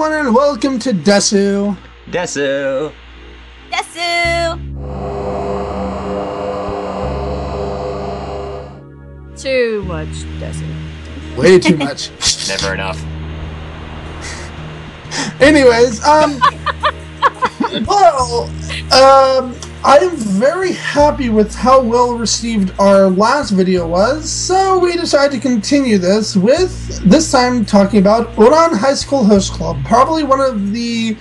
everyone, and welcome to Desu. Desu. Desu. Too much Desu. Way too much. Never enough. Anyways, I am very happy with how well received our last video was, so we decided to continue this with, this time, talking about Ouran High School Host Club, probably one of the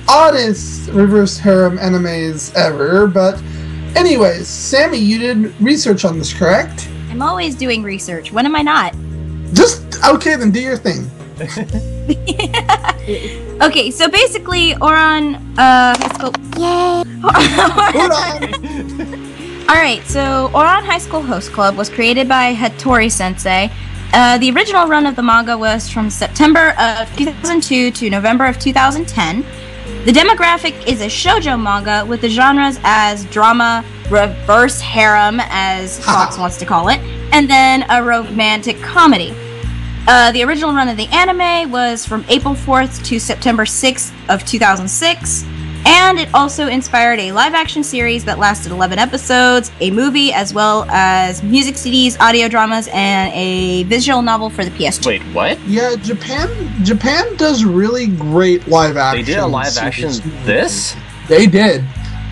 oddest reverse harem animes ever, but anyways, Sammy, you did research on this, correct? I'm always doing research. When am I not? Okay, then do your thing. Okay, so basically, Ouran, High School... Yay! Alright, so Ouran High School Host Club was created by Hattori-sensei. The original run of the manga was from September of 2002 to November of 2010. The demographic is a shoujo manga with the genres as drama, reverse harem, as Fox wants to call it, and then a romantic comedy. The original run of the anime was from April 4th to September 6th of 2006, and it also inspired a live-action series that lasted 11 episodes, a movie, as well as music CDs, audio dramas, and a visual novel for the PS2. Wait, what? Yeah, Japan does really great live-action. They did a live-action this? They did.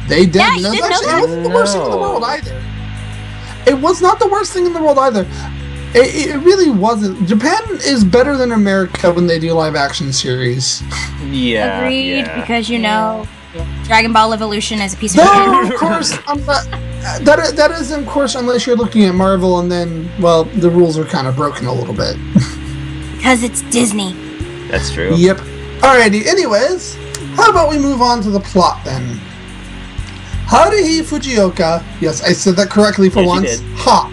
They did. Yeah, No, you didn't know it wasn't the worst thing in the world either. It was not the worst thing in the world either. It really wasn't. Japan is better than America when they do live-action series. Yeah. Agreed, yeah. because, you know, Dragon Ball Evolution is a piece of No, shit. of course, that is, of course, unless you're looking at Marvel, and then, well, the rules are kind of broken a little bit. Because it's Disney. That's true. Yep. Alrighty, anyways, how about we move on to the plot, then? Haruhi Fujioka, yes, I said that correctly for once. Ha!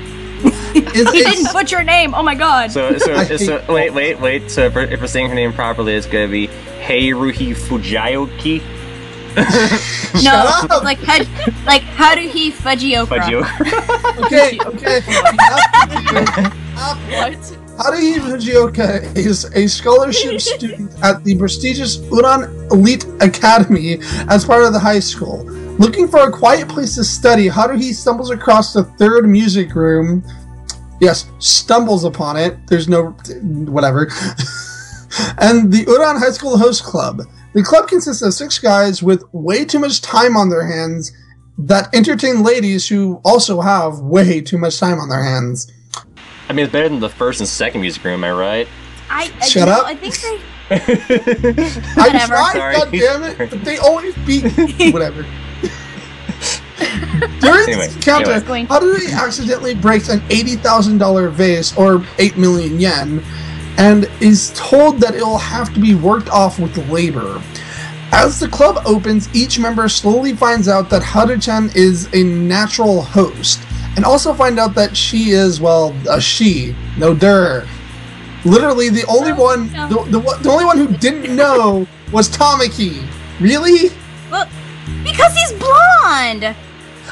He didn't put your name. Oh my god. So wait. So if we're saying her name properly, it's gonna be Haruhi Fujioka. No, it's like Haruhi Fujioka. Okay. What? Haruhi Fujioka is a scholarship student at the prestigious Ouran Elite Academy as part of the high school. Looking for a quiet place to study, Haruhi stumbles across the third music room. Yes, stumbles upon it. There's no... whatever. And the Ouran High School Host Club. The club consists of 6 guys with way too much time on their hands that entertain ladies who also have way too much time on their hands. I mean, it's better than the first and second music room, am I right? Shut up. I think they... I tried, goddammit, but they always beat... whatever. During this encounter, Haruhi accidentally breaks an $80,000 vase, or 8 million yen, and is told that it will have to be worked off with labor. As the club opens, each member slowly finds out that Haru-chan is a natural host, and also find out that she is, well, a she. No der. Literally, the only one, the only one who didn't know was Tamaki. Really? Well, because he's blonde!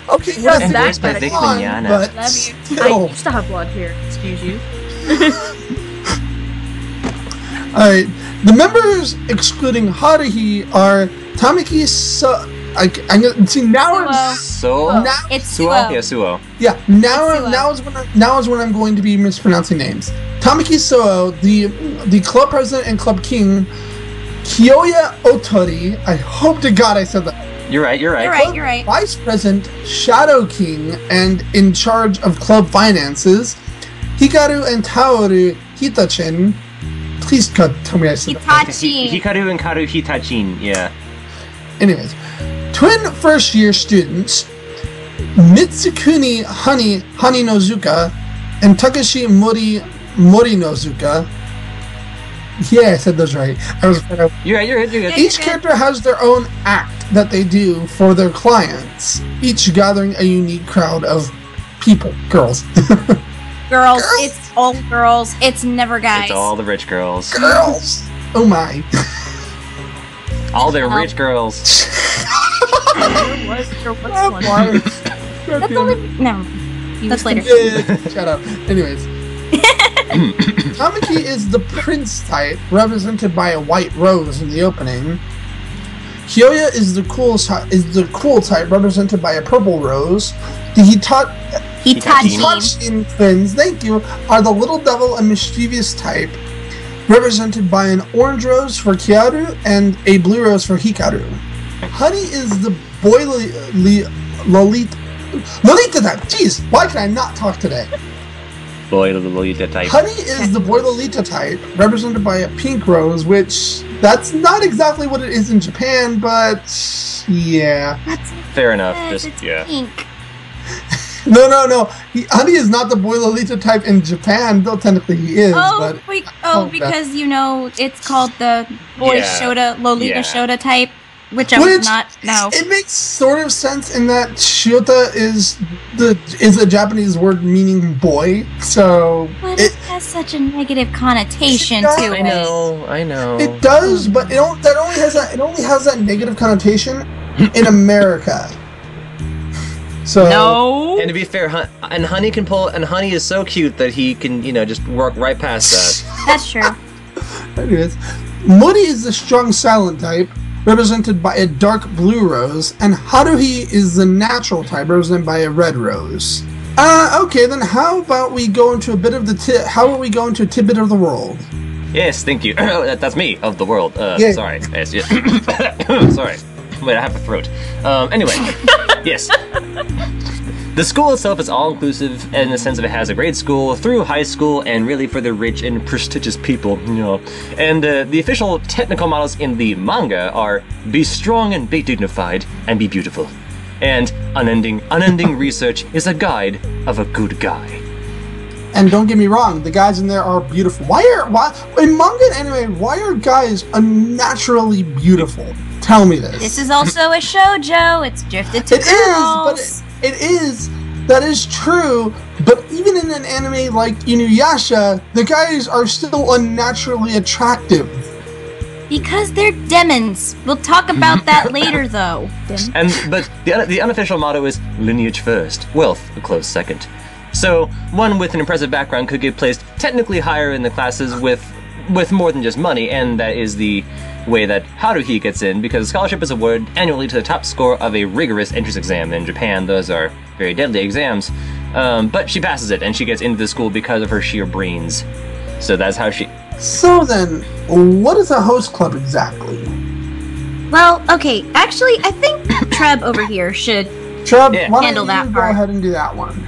Okay, Yes, that's that's fine, but Love you. still. I used to have blonde hair. Excuse you. Alright, the members excluding Haruhi are Tamaki It's Suo. Yeah, Suo. Yeah, now is when I'm going to be mispronouncing names. Tamaki Suo, the club president and club king, Kiyoya Otori, I hope to God I said that. You're right. You're right. Vice President, Shadow King, and in charge of club finances, Hikaru and Taoru Hitachin. Please tell me I said that. Hikaru and Karu Hitachin, yeah. Anyways, twin first-year students, Mitsukuni Haninozuka and Takashi Morinozuka. Yeah, I said those right. You're good. Each character has their own act that they do for their clients, each gathering a unique crowd of people. Girls. Girls. It's all girls. It's never guys. It's all the rich girls. Girls! Oh my. All the rich girls. There was one. That's only... No. That's later. Shut up. Anyways. Tamaki is the prince type, represented by a white rose in the opening. Kyoya is the cool type, represented by a purple rose. The Hitachi twins, thank you, are the little devil and mischievous type, represented by an orange rose for Kiaru and a blue rose for Hikaru. Honey is the boy Lolita type. Jeez, why can I not talk today? Boy Lolita type. Honey is the boy Lolita type, represented by a pink rose, which that's not exactly what it is in Japan, but yeah. Fair enough. It's pink. No. Honey is not the boy Lolita type in Japan, though technically he is. Because it's called the boy Lolita Shota type, which I was not. No, it makes sort of sense in that Shota is a Japanese word meaning boy, so. But it has such a negative connotation to it. I know. It does, but it only has that negative connotation in America. So, no. And to be fair, Honey is so cute that he can, just work right past that. That's true. Anyways, Mori is the strong silent type, represented by a dark blue rose, and Haruhi is the natural type, represented by a red rose. Okay, then how about we go into a tidbit of the world? Yes, thank you. That's me, of the world. Yeah. Sorry. Yes. Sorry. Wait, I have a throat. Anyway, yes. The school itself is all-inclusive in the sense of it has a grade school through high school and really for the rich and prestigious people, And the official technical models in the manga are be strong and be dignified and be beautiful. And unending research is a guide of a good guy. And don't get me wrong, the guys in there are beautiful. Why in manga and anime, why are guys unnaturally beautiful? Tell me this. This is also a shoujo. It's drifted to girls. It is. That is true. But even in an anime like Inuyasha, the guys are still unnaturally attractive. Because they're demons. We'll talk about that later, though. But the unofficial motto is lineage first, wealth a close second. So one with an impressive background could get placed technically higher in the classes with more than just money, and that is the way that Haruhi gets in, because scholarship is awarded annually to the top score of a rigorous entrance exam. In Japan, those are very deadly exams. But she passes it, and she gets into the school because of her sheer brains. So that's how she... So then, what is a host club exactly? Well, okay, actually, I think Treb over here should handle that part. Go ahead and do that one.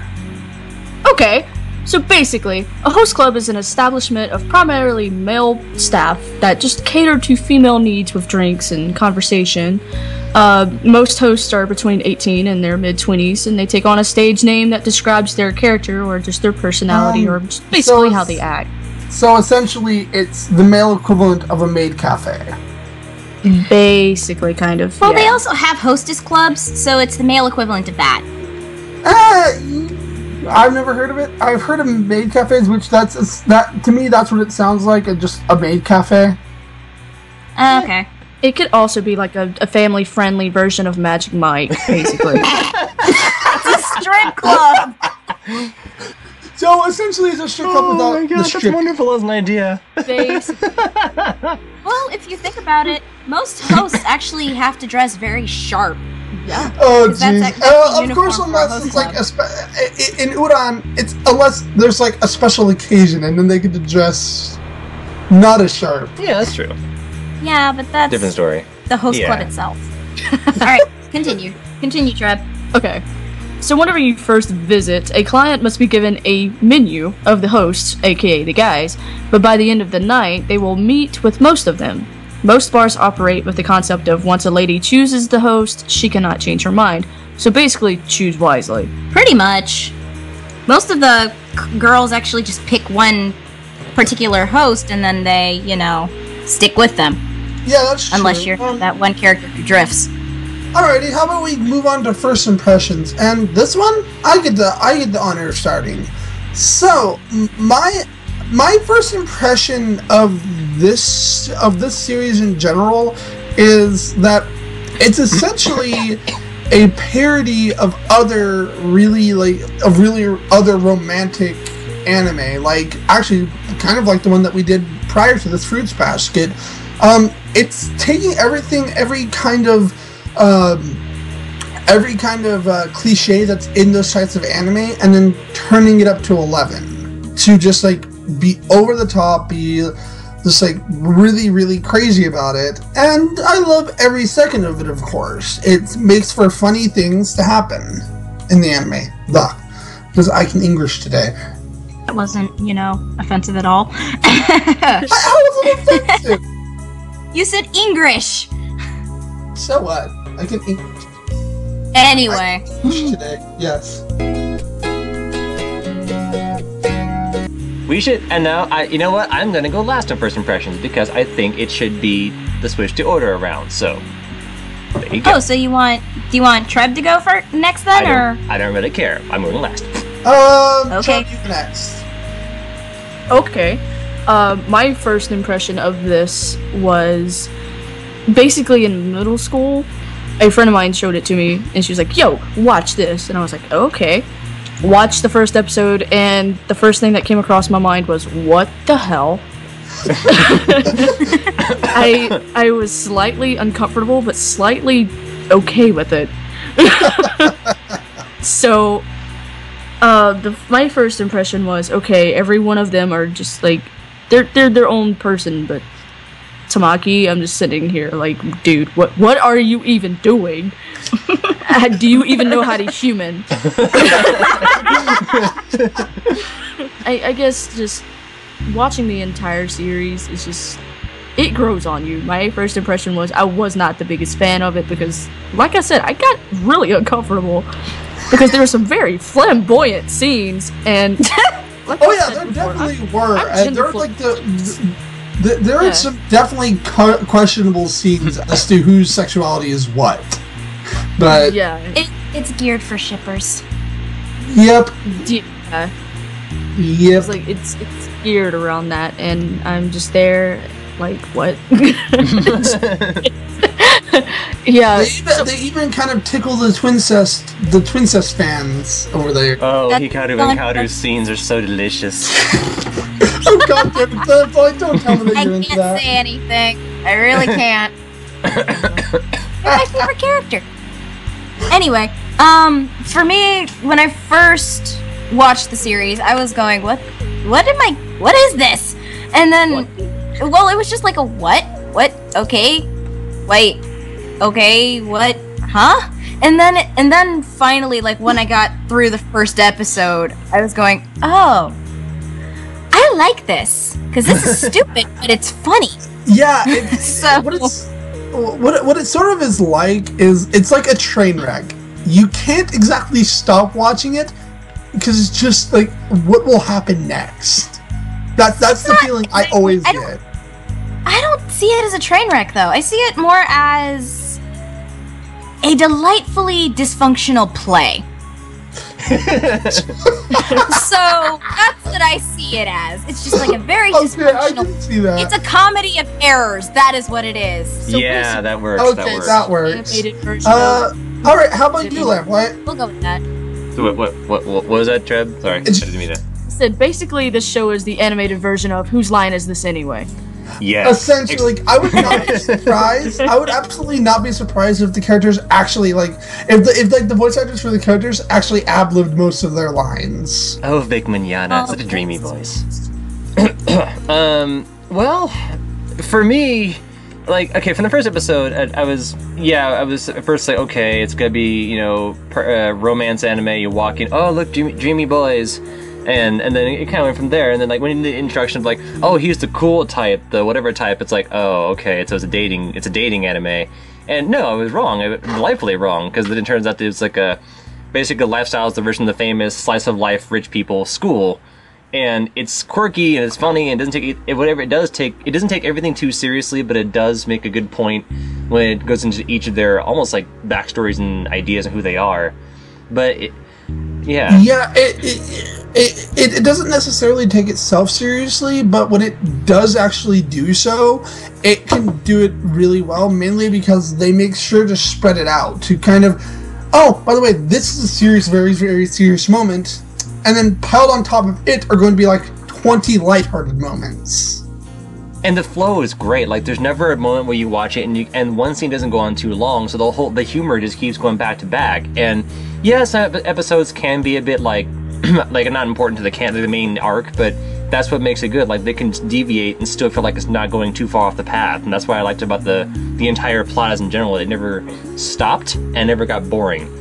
Okay, so basically, a host club is an establishment of primarily male staff that just cater to female needs with drinks and conversation. Most hosts are between 18 and their mid-20s, and they take on a stage name that describes their character or just their personality or just basically how they act. So essentially, it's the male equivalent of a maid cafe. Basically, kind of. Well, they also have hostess clubs, so it's the male equivalent of that. I've never heard of it. I've heard of maid cafes, which to me that's what it sounds like, just a maid cafe. Okay. It could also be like a family-friendly version of Magic Mike, basically. It's a strip club. So essentially, it's a strip club without my God, the strip. That's wonderful as an idea. Well, if you think about it, most hosts actually have to dress very sharp. Yeah. Oh, jeez. Of course, unless it's like in Ouran, it's unless there's like a special occasion, and then they get to dress not as sharp. Yeah, that's true. Yeah, but that's different story. The host club itself. All right, continue, Treb. Okay. So whenever you first visit, a client must be given a menu of the hosts, aka the guys, but by the end of the night, they will meet with most of them. Most bars operate with the concept of once a lady chooses the host, she cannot change her mind. So basically, choose wisely. Pretty much. Most of the girls actually just pick one particular host and then they, stick with them. Yeah, that's true. Unless you're that one character who drifts. Alrighty, how about we move on to first impressions? And this one, I get the honor of starting. So, my first impression of this series in general is that it's essentially a parody of other romantic anime, like actually kind of like the one that we did prior to this Fruits Basket. It's taking every kind of cliche that's in those types of anime, and then turning it up to 11 to just like be over the top, be just like really, really crazy about it. And I love every second of it, of course. It makes for funny things to happen in the anime. Because I can English today. That wasn't, offensive at all. How was it offensive? You said English. So what? I can English. Anyway. Today, yes. We should, and now, you know what? I'm gonna go last on first impressions because I think it should be the switch to order around. So, there you go. Oh, so do you want Treb to go for next then, or? I don't really care. I'm going last. Okay. Treb, you next. Okay. My first impression of this was basically in middle school. A friend of mine showed it to me, and she was like, "Yo, watch this," and I was like, "Okay." Watched the first episode, and the first thing that came across my mind was, "What the hell?" I was slightly uncomfortable, but slightly okay with it. So, my first impression was, okay, every one of them are just like they're their own person, but Tamaki, I'm just sitting here like, dude, what are you even doing? Do you even know how to human? I guess just watching the entire series is just, it grows on you. My first impression was I was not the biggest fan of it because, like I said, I got really uncomfortable because there were some very flamboyant scenes, and like There definitely were. And there were like there are some definitely questionable scenes as to whose sexuality is what. But yeah, it's geared for shippers. Yep. Yeah. Yep. It's like it's geared around that, and I'm just there like, what? Yeah. They even kind of tickle the twincest fans over there. Oh, Hikaru and Kaoru's scenes are so delicious. Oh god damn it, don't tell me that you're into I that. can't say anything. I really can't. They're my favorite character. Anyway, for me, when I first watched the series, I was going, what is this? And then, well, it was just like a what? Okay, wait, okay, what? Huh? And then finally, like, when I got through the first episode, I was going, oh, I like this, because this is stupid, but it's funny. Yeah, So- what it sort of is it's like a train wreck. You can't exactly stop watching it because it's just like, what will happen next? That's the feeling I always get. I don't see it as a train wreck, though. I see it more as a delightfully dysfunctional play. So that's what I see it as. It's just like a very Okay, I dysfunctional. can see that. It's a comedy of errors. That is what it is. So yeah, that works. Okay, that works. Animated version of All right. How about you, Lamplight? We'll go with that. So what was that, Treb? Sorry, I didn't mean to. said, basically this show is the animated version of Whose Line Is This Anyway? Yeah. Essentially, like, I would not be surprised. I would absolutely not be surprised if the characters actually, like, if the voice actors for the characters actually ad-libbed most of their lines. Oh, Vic Mignogna, such a dreamy voice. Well, for me, like, okay, from the first episode, I was at first like, okay, it's gonna be, you know, romance anime. You walk in, oh look, dreamy boys. And then it kind of went from there, and then like when the introduction of like, oh, he's the cool type, the whatever type, it's like, oh, okay, so it's a dating anime, and no, I was wrong, delightfully wrong, because then it turns out that it's like basically lifestyle is the version of the famous slice of life rich people school, and it's quirky and it's funny and it doesn't take it doesn't take everything too seriously, but it does make a good point when it goes into each of their almost like backstories and ideas and who they are, but it doesn't necessarily take itself seriously, but when it does actually do so, it can do it really well, mainly because they make sure to spread it out to kind of, oh, by the way, this is a serious, very, very serious moment. and then piled on top of it are going to be like 20 lighthearted moments. And the flow is great. Like, there's never a moment where you watch it and one scene doesn't go on too long, so the humor just keeps going back to back. And yes, episodes can be a bit like not important to the main arc, but that's what makes it good. Like, they can deviate and still feel like it's not going too far off the path, and that's what I liked about the entire plot as in general. It never stopped and never got boring.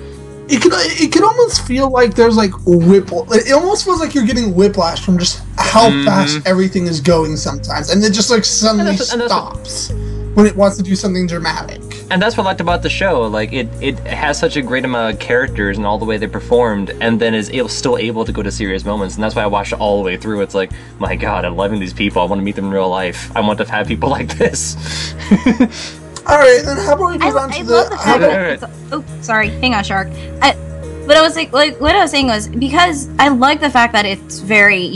It can almost feel like there's like it almost feels like you're getting whiplash from just how fast everything is going sometimes, and it just like suddenly stops when it wants to do something dramatic. And that's what I liked about the show. Like, it has such a great amount of characters and all the way they performed, and then is still able to go to serious moments. And that's why I watched it all the way through. It's like, my God, I'm loving these people. I want to meet them in real life. I want to have people like this. All right, then how about we move on to sorry, hang on, Shark. What I was saying was, because I like the fact that it's very,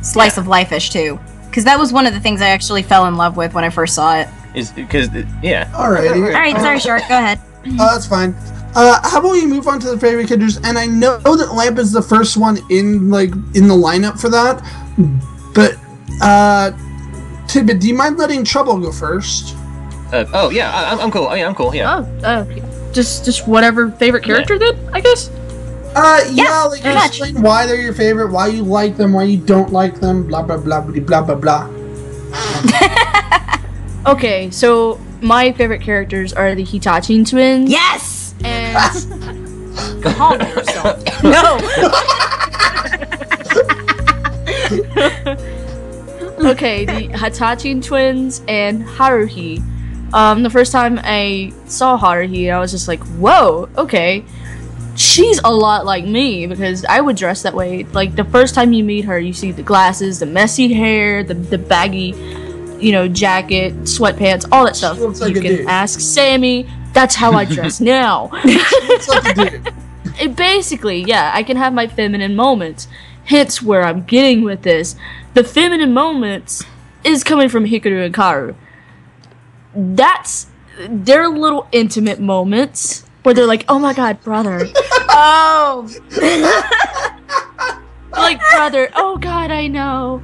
slice of life-ish too. Because that was one of the things I actually fell in love with when I first saw it. Alright, sorry, Shark, go ahead. That's fine. How about we move on to the favorite characters? And I know that Lamp is the first one in the lineup for that, but Tidbit, do you mind letting Trouble go first? I'm cool. Oh, yeah, I'm cool. Yeah. Just whatever favorite character then, I guess. Explain why they're your favorite, why you like them, why you don't like them, blah blah blah blah blah blah. Okay, so my favorite characters are the Hitachi twins. Yes. And calm yourself. No. Okay, the Hitachi twins and Haruhi. The first time I saw Haruhi, I was just like, whoa, okay. She's a lot like me, because I would dress that way. Like, the first time you meet her, you see the glasses, the messy hair, the baggy, jacket, sweatpants, all that stuff. Like you can ask Sammy. That's how I dress now. Looks like a dude. Basically, yeah, I can have my feminine moments. Hence where I'm getting with this. The feminine moments is coming from Hikaru and Karu. That's their little intimate moments where they're like, oh my God, brother. Oh. Like, brother, oh God, I know.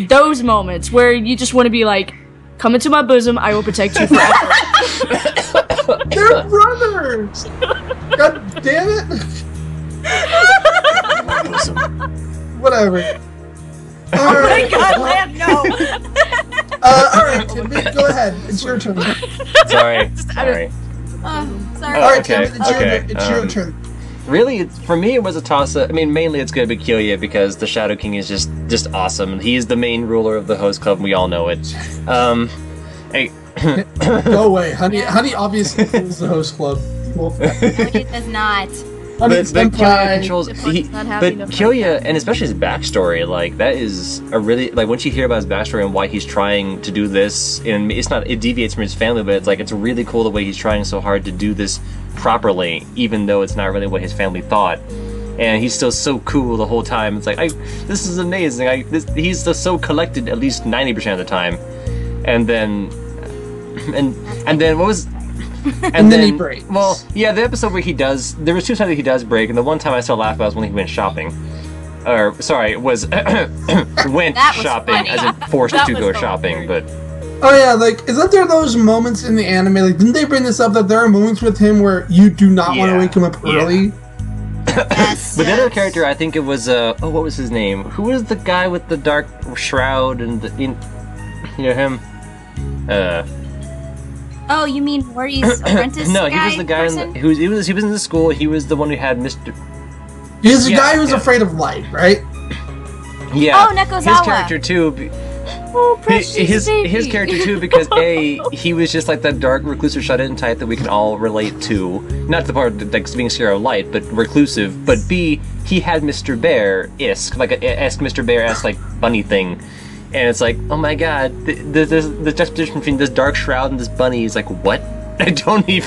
Those moments where you just want to be like, come into my bosom, I will protect you forever. They're brothers! God damn it! Whatever. Oh my God, Lamb, no! Alright, Timmy, go ahead. It's your turn. Sorry. Sorry. Alright, Timmy, it's your turn. Really, for me, it was a toss-up. I mean, mainly it's going to be Kyoya because the Shadow King is just awesome. He's the main ruler of the host club, and we all know it. Hey. Go away. Honey obviously rules the host club. No, it does not. But Kyoya controls. But Kyoya, and especially his backstory, like, that is a really, like, once you hear about his backstory and why he's trying to do this, and it deviates from his family, but it's really cool the way he's trying so hard to do this properly, even though it's not really what his family thought. And he's still so cool the whole time. It's like, this is amazing. He's just so collected at least 90% of the time. And then, and then what was? And then he breaks. Well, yeah, the episode where there was two times that he does break, and the one time I still laughed about was when he went shopping. Went shopping, funny. as in forced to go shopping, but... Oh yeah, like, isn't there those moments in the anime, like, didn't they bring this up, that there are moments with him where you do not want to wake him up early? Yes, but the other character, I think it was, what was his name? Who was the guy with the dark shroud and him? Oh, you mean Mori's apprentice? No, he was the guy he was in the school. He was the one who had Mr. He's the guy who's afraid of light, right? Yeah. Oh, Nekozawa. His character too. Oh, precious baby. His character too, because he was just like that dark reclusive shut-in type that we can all relate to. Not the part like being scared of light, but reclusive. But B, he had Mr. Bear-esque, like a esque Mr. Bear-esque like bunny thing. And it's like, oh my God, the juxtaposition between this dark shroud and this bunny is like, what? I don't. Hey,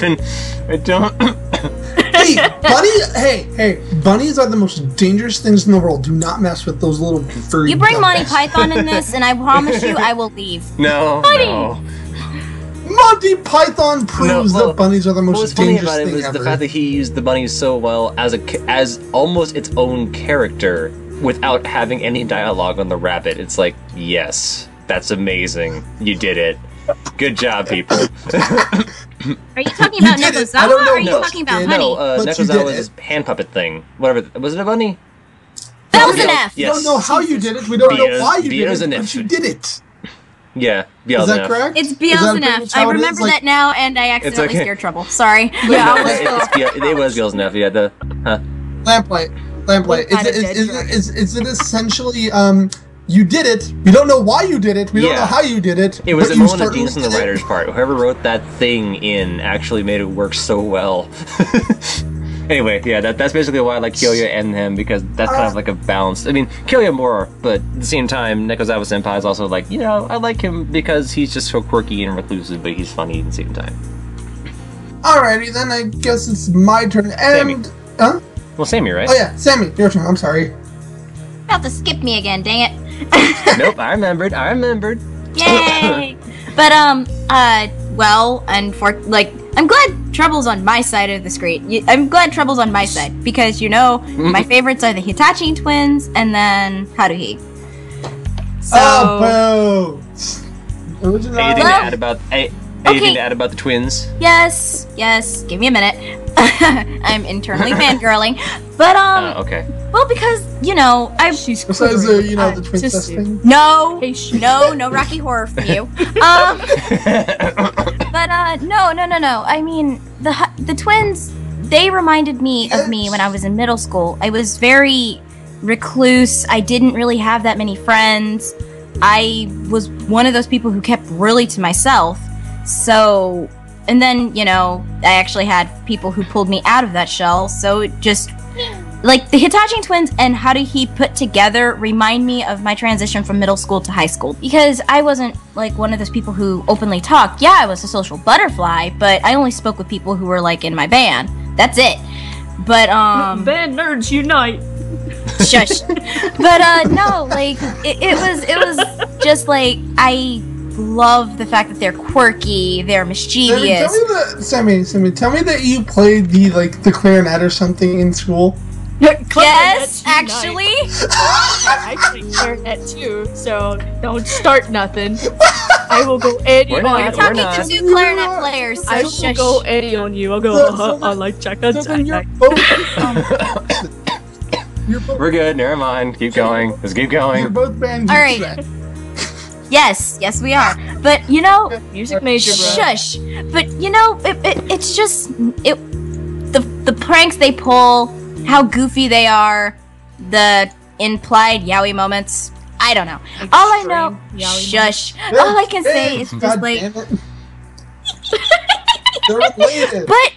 bunnies are the most dangerous things in the world. Do not mess with those little furry. You bring Monty Python in this, and I promise you, I will leave. No. Monty Python proves that bunnies are the what was most funny dangerous about it thing was ever. the fact that he used the bunnies so well as almost its own character without having any dialogue on the rabbit. It's like, yes, that's amazing. You did it. Good job, people. Are you talking about did it. Nekozawa, I don't know or are you what talking about did. Honey? No, But you did Nekozawa's it. hand puppet thing. Whatever. Was it a bunny? That was an Yeah. F. We Yes. don't know how you did it. We don't know why you did it, Beelzebub. but you did it. Yeah. Is that Beelzebub. correct? It's Is that pretty Beelzebub. much I how it is? remember Like, that now, and I accidentally okay. scared Trouble. Sorry. Yeah, It was Beelzebub. Yeah. The. Huh. Lamplight. What kind of dead Is it essentially you did it? We don't know why you did it. We don't Yeah. know how you did it. It was but a you moment of certainly genius on the did it. writer's part. Whoever wrote that thing in actually made it work so well. Anyway, yeah, that's basically why I like Kyoya and him, because that's kind of like a balance. I mean, Kyoya more, but at the same time, Nekozawa Senpai is also like, you know, I like him because he's just so quirky and reclusive, but he's funny at the same time. Alrighty, then I guess it's my turn. Sammy. And huh? Well, Sammy, right? Oh yeah, Sammy, your turn. I'm sorry. About to skip me again, dang it. Nope, I remembered. Yay! But well, and I'm glad Trouble's on my side of the screen. I'm glad Trouble's on my side because my favorites are the Hitachi twins and then Haruhi. So Oh, boo! Original. Anything to Well, add about okay. to add about the twins? yes, give me a minute. I'm internally fangirling, but Okay. well, because She's Besides quivering. the princess thing. no, Hey, sh- no Rocky Horror for you. But no. I mean, the twins, they reminded me of me when I was in middle school. I was very recluse. I didn't really have that many friends. I was one of those people who kept really to myself. So, and then, I actually had people who pulled me out of that shell. So it just, like, the Hitachi twins and Haruhi put together remind me of my transition from middle school to high school. Because I wasn't, like, one of those people who openly talked. Yeah, I was a social butterfly, but I only spoke with people who were, like, in my band. That's it. But, Band nerds unite. shush. But, no, like, it was just, like, I love the fact that they're quirky, they're mischievous. Sammy, tell me that you played the clarinet or something in school. Yes, actually. I play clarinet too, so don't start nothing. I will go Eddie We're on not- You're you. talking not. to two clarinet players, so I will shush. go Eddie on you. I'll go, I like check So then you're both. You're both. We're good. Never mind. Keep going. Let's keep You're going. both band. All right. Yes, we are. But Music major, bro. shush. But it's just the pranks they pull, how goofy they are, the implied yaoi moments. I don't know. All I know, Extreme yaoi shush. All I can say is God just like, damn it. They're related. but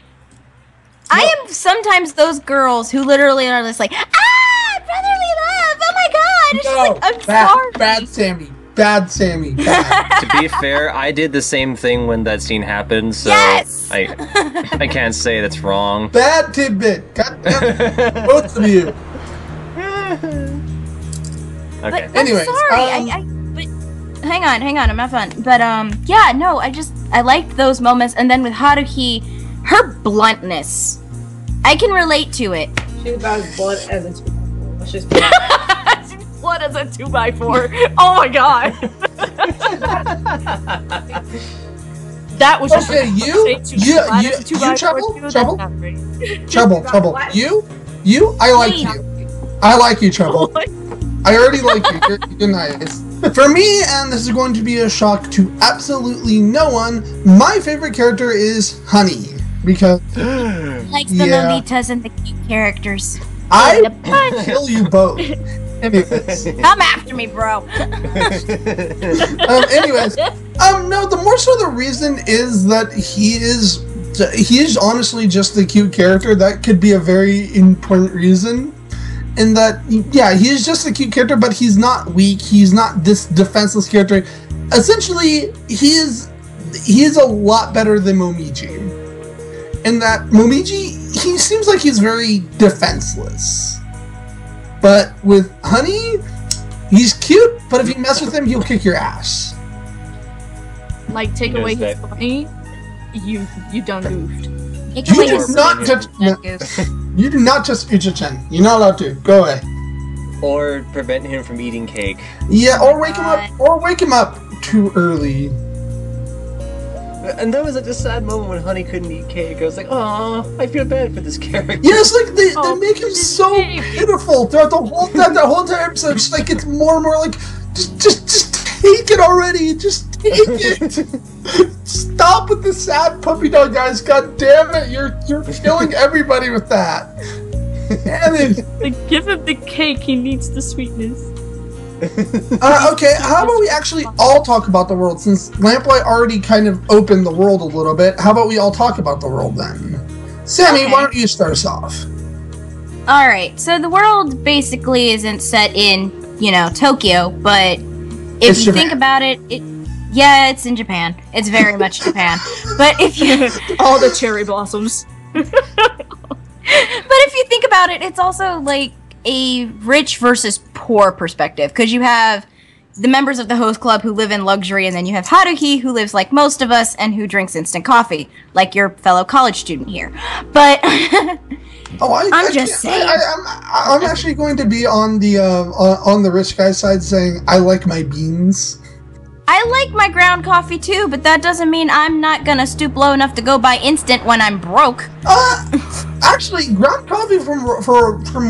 I am sometimes those girls who literally are just like, brotherly love. Oh my god. It's just like, I'm sorry. Bad Sammy. Bad Sammy. Bad. To be fair, I did the same thing when that scene happened, so Yes! I can't say that's wrong. Bad tidbit. God damn it. Both of you. But Okay. I'm Anyways, sorry. But hang on, I'm not fun. But yeah, no, I liked those moments, and then with Haruhi, her bluntness, I can relate to it. She's about as blunt as a 2x4. Let's just be What is a 2x4? Oh my god. That was just Okay, Trouble. You, I like Wait. you. I like you, Trouble. I already like you. You're nice. For me, and this is going to be a shock to absolutely no one, my favorite character is Honey. Because Likes the Yeah. Lolitas and the cute characters. I The punch. kill you both. Anyways, Come after me, bro. no, the more so the reason is that he is honestly just the cute character. That could be a very important reason. In that, yeah, he is just a cute character, but he's not weak. He's not this defenseless character. Essentially, he is a lot better than Momiji. In that, Momiji, he seems like he's very defenseless. But with Honey, he's cute, but if you mess with him, he'll kick your ass. like take He away knows his that. money, you done goofed. Take You away do his not touch. No, you do not touch Ucha-chan. You're not allowed to. Go away. Or prevent him from eating cake. Yeah, or wake him up. Or wake him up too early. And there was a sad moment when Honey couldn't eat cake. I was like, oh, I feel bad for this character. Yes, like they Oh, make him so baby. pitiful throughout the whole entire episode. Just like it's more and more like, just take it already. Just take it. Stop with the sad puppy dog, guys. God damn it, you're killing everybody with that. Damn it. Like, give him the cake. He needs the sweetness. Okay, how about we actually all talk about the world? Since Lamplight already kind of opened the world a little bit, how about we all talk about the world then? Sammy, Okay. why don't you start us off? Alright, so the world basically isn't set in, Tokyo, but if It's you Japan. think about it, yeah, it's in Japan. It's very much Japan. But if you All the cherry blossoms. But if you think about it, it's also like a rich versus poor perspective, because you have the members of the host club who live in luxury, and then you have Haruhi, who lives like most of us and who drinks instant coffee, like your fellow college student here. But Oh, I'm just saying. I'm actually going to be on the rich guy side, saying I like my beans. I like my ground coffee too, but that doesn't mean I'm not gonna stoop low enough to go buy instant when I'm broke. Actually, ground coffee from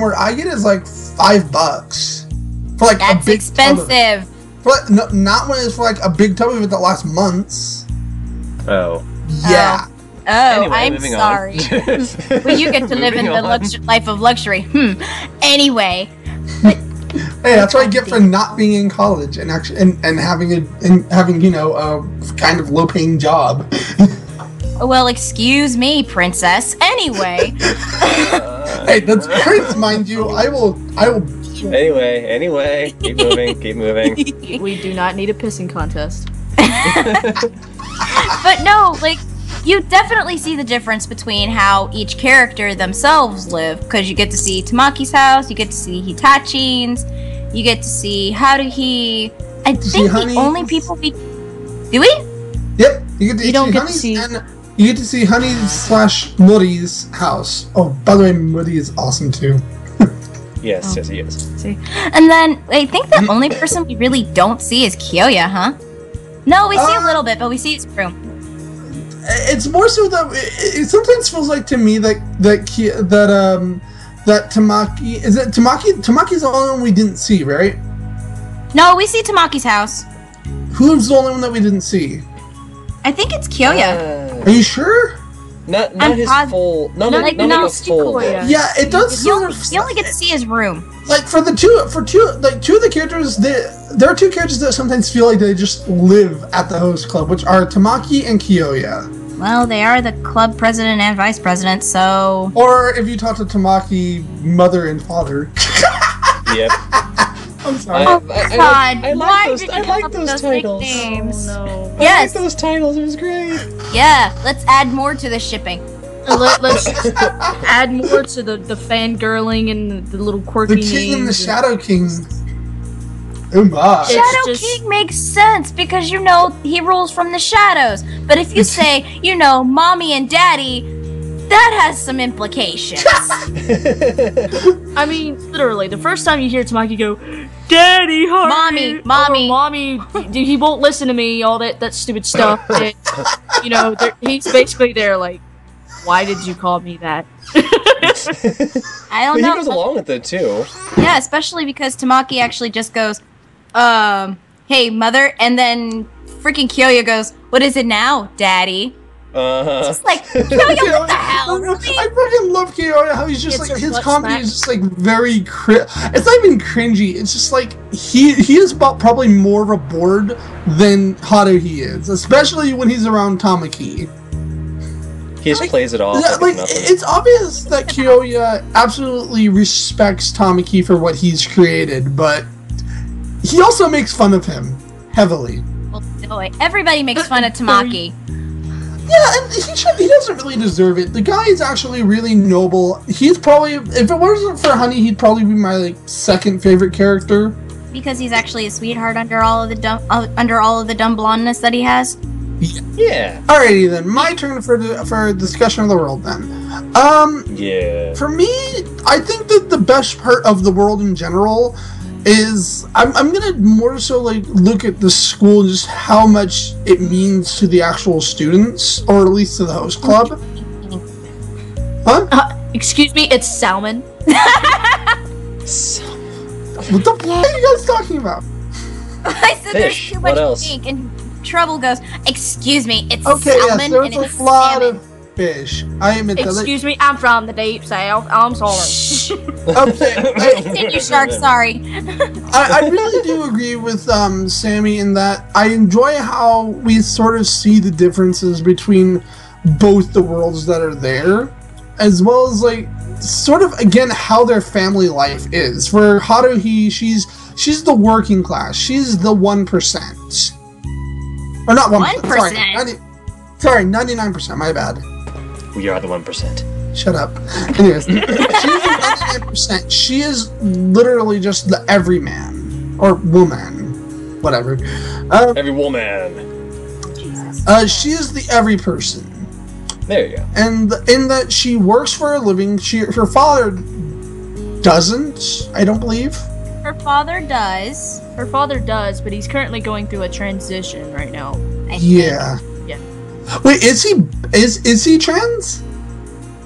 where I get is like $5 for like That's a big tub of it. expensive. For like, no, not when it's for like a big tub of it that lasts months. Oh. Yeah. Oh, Anyway, I'm moving sorry. on. Well, you get to live in Moving the on. life of luxury. Anyway, Hey, that's what I get for not being in college and actually and having a kind of low paying job. well, excuse me, princess. Anyway, Hey, that's Prince, mind you. I will. Anyway, keep moving, keep moving. We do not need a pissing contest. but no, like, you definitely see the difference between how each character themselves live, because you get to see Tamaki's house, you get to see Hitachi's, you get to see Haruhi. I see think the Honey's. only people we do we? Yep, you get to You don't see get to Honey's see- and you get to see Honey's / Muri's house. Oh, by the way, Muri is awesome too. Yes, yes, he is. See, and then I think the only person we really don't see is Kyoya, huh? No, we see a little bit, but we see his room. It's more so that it sometimes feels like to me that Tamaki is it Tamaki? Tamaki's the only one we didn't see, right? No, we see Tamaki's house. Who's the only one that we didn't see? I think it's Kyoya. Are you sure? Not I'm his pos- full. Not No, like no, a it's full. Kikoya. Yeah, it does You sort only, of you only get to see his room. like two of the characters. There are two characters that sometimes feel like they just live at the host club, which are Tamaki and Kyoya. Well, they are the club president and vice president, so Or if you talk to Tamaki, mother and father. Yep. I'm sorry. God, why like did you I come like up with those those titles. nicknames? No. Yes, I like those titles. It was great. yeah. Let's add more to the shipping. Let's add more to the fangirling and the little quirky The King and the names. Shadow King. Oh my. It's Shadow just- King makes sense because he rules from the shadows. But if you say, mommy and daddy, that has some implications. I mean, literally, the first time you hear Tamaki go, "Daddy, Harvey," Mommy. or "Mommy," dude, he won't listen to me. All that stupid stuff. And, he's basically there like, "Why did you call me that?" I don't But he know. goes along with it too. Yeah, especially because Tamaki actually just goes, hey, mother, and then freaking Kyoya goes, what is it now, daddy? It's like, Kyoya, what the hell? I fucking love Kyoya, how he's just It's like, a his butt comedy smack. is just like very it's not even cringy, it's just like, he is about probably more of a board than Haruhi is, especially when he's around Tamaki. He just plays it off Yeah, like like, it's nothing. it's obvious that Kyoya absolutely respects Tamaki for what he's created, but he also makes fun of him heavily. Well, boy, everybody makes fun of Tamaki. Yeah, and he doesn't really deserve it. The guy is actually really noble. He's probably, if it wasn't for Honey, he'd probably be my second favorite character. Because he's actually a sweetheart under all of the dumb blondness that he has. Yeah. Alrighty then, my turn for discussion of the world then. Yeah. For me, I think that the best part of the world in general is I'm gonna more so like look at the school and just how much it means to the actual students, or at least to the host club. Huh? Excuse me, it's salmon. What the f*** are you guys talking about? I said Fish. there's too much What else? ink, and Trouble goes, excuse me, it's Okay, yes, salmon there's and a it's lot salmon. of fish. I admit that. Excuse me, I'm from the deep south. I'm sorry. Okay, Continue, Shark, sorry. I really do agree with Sammy in that I enjoy how we sort of see the differences between both the worlds that are there, as well as like sort of again how their family life is. For Haruhi, she's the working class. She's the 1%. Or not 1%. 1%? Sorry, 99%. My bad. We are the 1%. Shut up. Anyways, she's the 99%. She is literally just the everyman or woman, whatever. Every woman. She is the every person. There you go. And in that she works for a living. Her father doesn't, I don't believe. Her father does. Her father does, but he's currently going through a transition right now. I think. Yeah. Yeah. Wait, is he trans?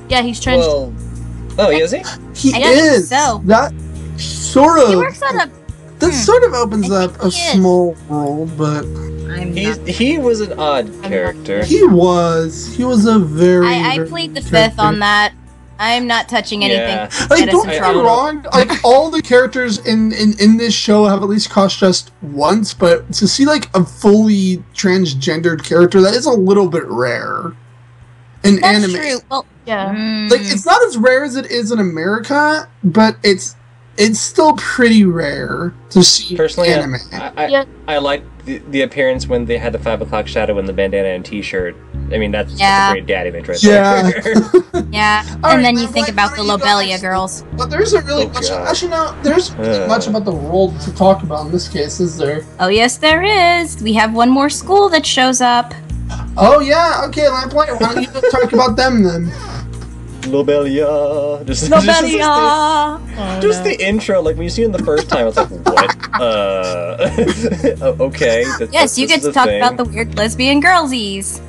Yeah, he's trans. Well, oh, is he? He I think is. so. That sort of. He works at a... That sort of opens I up think a he is. small world, but He was an odd character. he was a very. I very plead the good fifth on character. that. I'm not touching anything. Yeah. Like, Get us don't in get trouble. me wrong. Like, all the characters in this show have at least cross-dressed once, but to see like a fully transgendered character, that is a little bit rare in That's anime. true. Well, Yeah. Like, it's not as rare as it is in America, but it's still pretty rare to see Personally, anime. I like the appearance when they had the 5 o'clock shadow and the bandana and t-shirt. I mean, that's Yeah. a great dad image right Yeah. there. yeah. All And right, then you now, think like, about what the do you Lobelia guys- girls. But there isn't really Oh, much. God. Actually, no. There's really much about the world to talk about in this case, is there? Oh, yes, there is. We have one more school that shows up. Oh yeah. Okay, Lamplight. Why don't you just talk about them then? Lobelia. Just Lobelia! Just the intro, like when you see it the first time, it's like, what? Okay. Yes, you get to talk about the weird lesbian girlsies.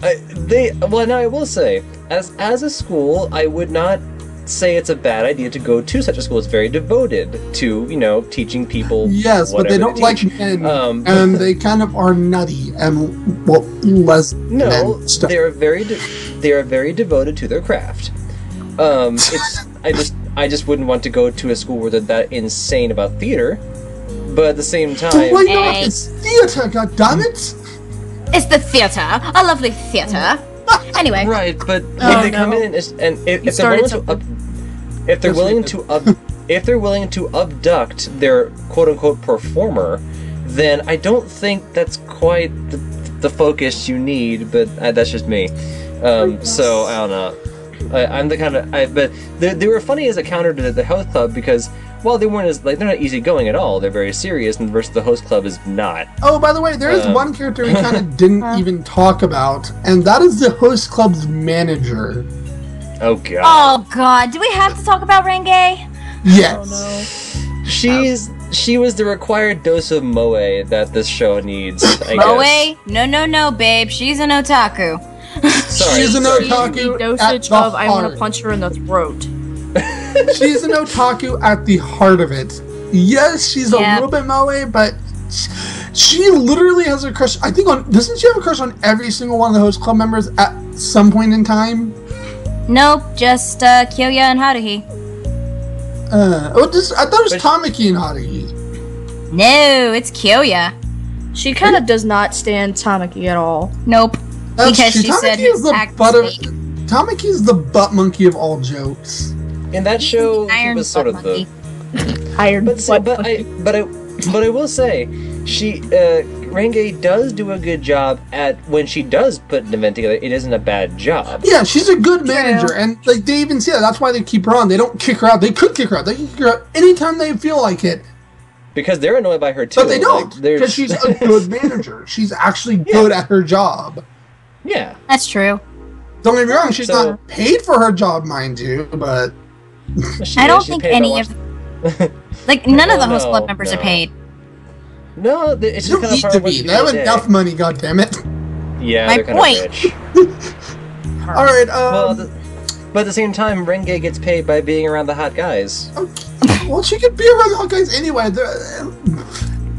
Now I will say, as a school, I would not say it's a bad idea to go to such a school. It's very devoted to, teaching people. Yes, but they whatever don't to like teach. men, Um, and they kind of are nutty and lesbian No, and stuff. they are very devoted to their craft. I just wouldn't want to go to a school where they're that insane about theater. But at the same But time, why not? Hey. It's theater, goddammit! It's the theater. A lovely theater. Anyway. right? But Oh, if they come no. in and if they're started willing to if they're willing to abduct their quote unquote performer, then I don't think that's quite the focus you need. But that's just me. So I don't know. I'm the kind of but they were funny as a counter to the host club because while they weren't they're not easygoing at all. They're very serious, and versus the host club is not. Oh, by the way, there is one character we kind of didn't even talk about, and that is the host club's manager. Oh god. Oh, God. Do we have to talk about Renge? Yes. She was the required dose of moe that this show needs. I guess. Moe? No, babe. She's an otaku. Sorry, She's an sorry. otaku. The dosage at the of I want to heart. punch her in the throat. She's an otaku at the heart of it. Yes, she's a Yeah. little bit moe, but she literally has a crush. I think doesn't she have a crush on every single one of the host club members at some point in time? Nope, just Kyoya and Haruhi. I thought it was But- Tamaki and Haruhi. No, it's Kyoya. She kind of does not stand Tamaki at all. Nope. Because she said Tamaki is the act butt of fake. Tamaki is the butt monkey of all jokes. In that show, he Iron was sort butt of monkey. Iron But I will say, she Renge does do a good job at when she does put an event together. It isn't a bad job. Yeah, she's a good manager, and like they even say that. That's why they keep her on. They don't kick her out. They could kick her out. They can kick her out anytime they feel like it. because they're annoyed by her too. But they don't, Like, because she's a good manager. She's actually good at her job. Yeah. That's true. Don't get me wrong, she's So- not paid for her job, mind you, but... I don't think any of... Like, none of the host club members are paid. No, it's They just don't kind of need hard to work be. do They have day. enough money, goddammit. Yeah, My they're kind point. of rich. Alright, But at the same time, Renge gets paid by being around the hot guys. well, she could be around the hot guys anyway.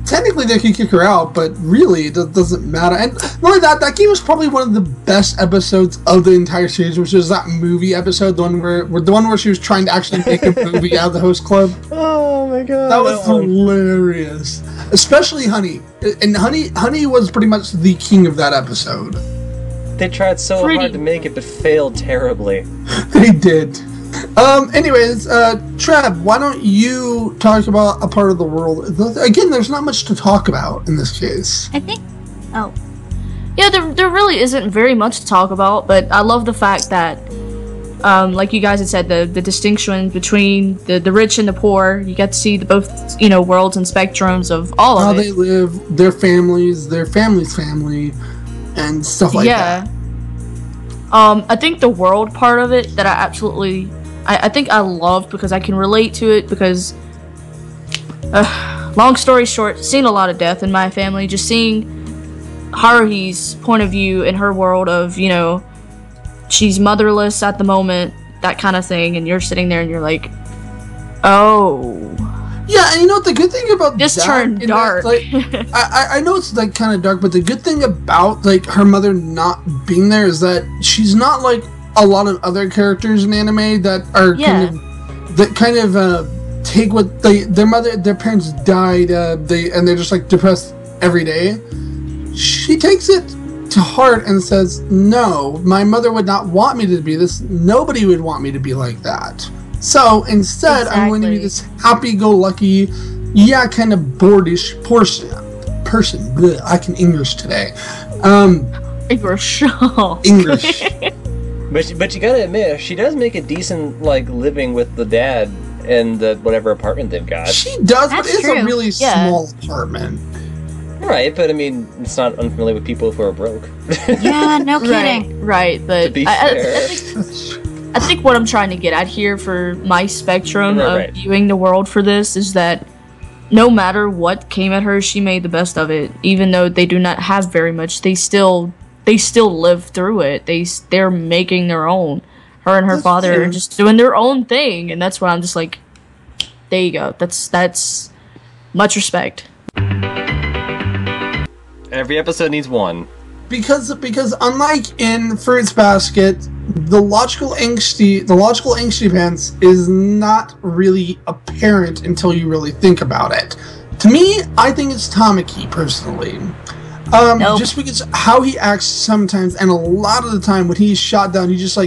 Technically, they can kick her out, but really, that doesn't matter. And not only that, that game was probably one of the best episodes of the entire series, which was that movie episode, the one where she was trying to actually make a movie out of the host club. Oh my god. That was hilarious. Especially Honey. And Honey was pretty much the king of that episode. They tried so hard to make it, but failed terribly. They did. Anyways, Trev, why don't you talk about a part of the world? Again, there's not much to talk about in this case. I think... Oh. Yeah, there really isn't very much to talk about, but I love the fact that, like you guys had said, the distinction between the rich and the poor, you get to see the both, worlds and spectrums of all How of it. they live, their families, their family's family, and stuff like that. I think the world part of it that I absolutely... I think I love because I can relate to it because, long story short, seeing a lot of death in my family, just seeing Haruhi's point of view in her world of, she's motherless at the moment, that kind of thing, and you're sitting there and you're like, oh. Yeah, and the good thing about This that, turned dark. I know it's kind of dark, but the good thing about her mother not being there is that she's not like a lot of other characters in anime that are kind of take what their parents died, and they're just like depressed every day. She takes it to heart and says, "No, my mother would not want me to be this. Nobody would want me to be like that. So instead, I'm going to be this happy-go-lucky, kind of boordish person. Blech, I can English today. English. But you gotta admit, she does make a decent living with the dad in the whatever apartment they've got. She does, but it's true. a really small apartment. Right, but I mean, it's not unfamiliar with people who are broke. Yeah, no kidding. Right, but To be fair. I think what I'm trying to get at here for my spectrum Right. of viewing the world for this is that no matter what came at her, she made the best of it. Even though they do not have very much, they still live through it. They're making their own. Her and her father are just doing their own thing, and that's what I'm just like. There you go. That's much respect. Every episode needs one. Because unlike in Fruits Basket, the logical angsty pants is not really apparent until you really think about it. To me, I think it's Tamaki personally. Nope. Just because how he acts sometimes, and a lot of the time when he's shot down, he just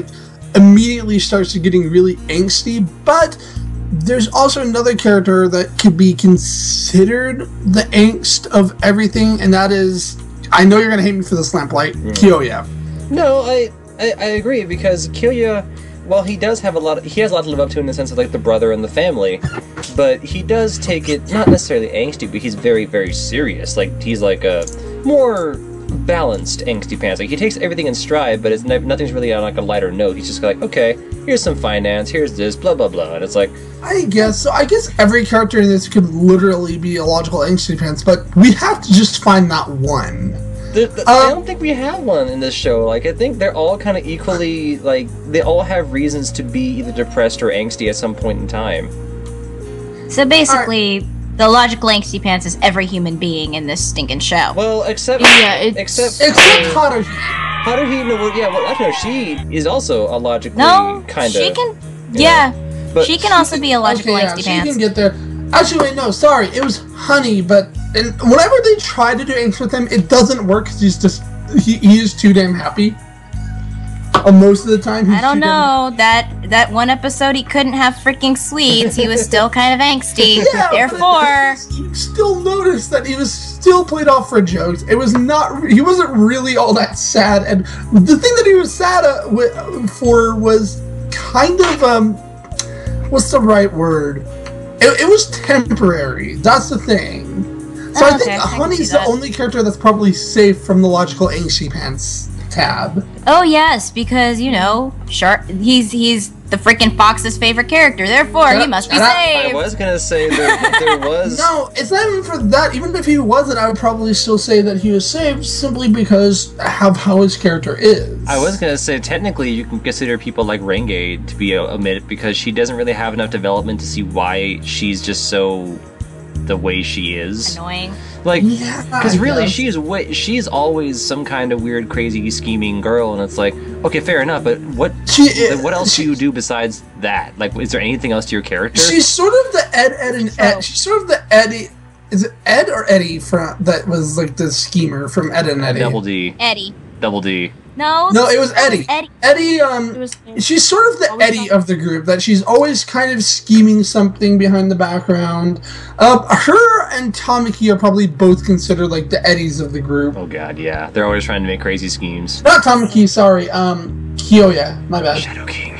immediately starts to getting really angsty. But there's also another character that could be considered the angst of everything, and that is, I know you're gonna hate me for this, Lamplight, Kyoya. No, I agree, because Kyoya, while he does have he has a lot to live up to in the sense of the brother and the family, but he does take it not necessarily angsty, but he's very, very serious. He's a more balanced angsty pants. He takes everything in stride, but nothing's really on a lighter note. He's just okay, here's some finance, here's this, blah blah blah, and it's I guess every character in this could literally be a logical angsty pants, but we have to just find that one. I don't think we have one in this show. I think they're all kind of equally, they all have reasons to be either depressed or angsty at some point in time. So basically, the logical angsty pants is every human being in this stinking show. Well, except Except Haruhi. Haruhi, actually, no, she is also a logically No, kind of. she can. Yeah, but she can also be a logical angsty she pants. can get there. Actually, wait, no, sorry, it was Honey, but whenever they try to do angst with him, it doesn't work because he is too damn happy. Most of the time, he's I don't too damn know. That one episode he couldn't have freaking sweets. He was still kind of angsty. Yeah, Therefore, you still notice that he was still played off for jokes. It was not. He wasn't really all that sad, and the thing that he was sad for was kind of what's the right word? it was temporary. That's the thing. So I think Honey's the only character that's probably safe from the logical angsty pants tab. Oh yes, because you know, he's the freaking Fox's favorite character. Therefore, he must be saved. I was gonna say that there was. No, it's not even for that. Even if he wasn't, I would probably still say that he was saved simply because of how his character is. I was gonna say technically you can consider people like Renge to be omitted because she doesn't really have enough development to see why she's just so the way she is. Annoying. Like, because really, she's always some kind of weird, crazy, scheming girl, and it's like, okay, fair enough, but what else do you do besides that? Like, is there anything else to your character? She's sort of the Ed. She's sort of the Eddie. Is it Ed or Eddie that was like the schemer from Ed and Eddie? Double D. Eddie. Double D. No, it was Eddie. She's sort of the Eddie of the group, that she's always kind of scheming something behind the background. Her and Tamaki are probably both considered like the Eddies of the group. Oh god, yeah. They're always trying to make crazy schemes. Not Tamaki, sorry. Kiyoya, my bad. Shadow King.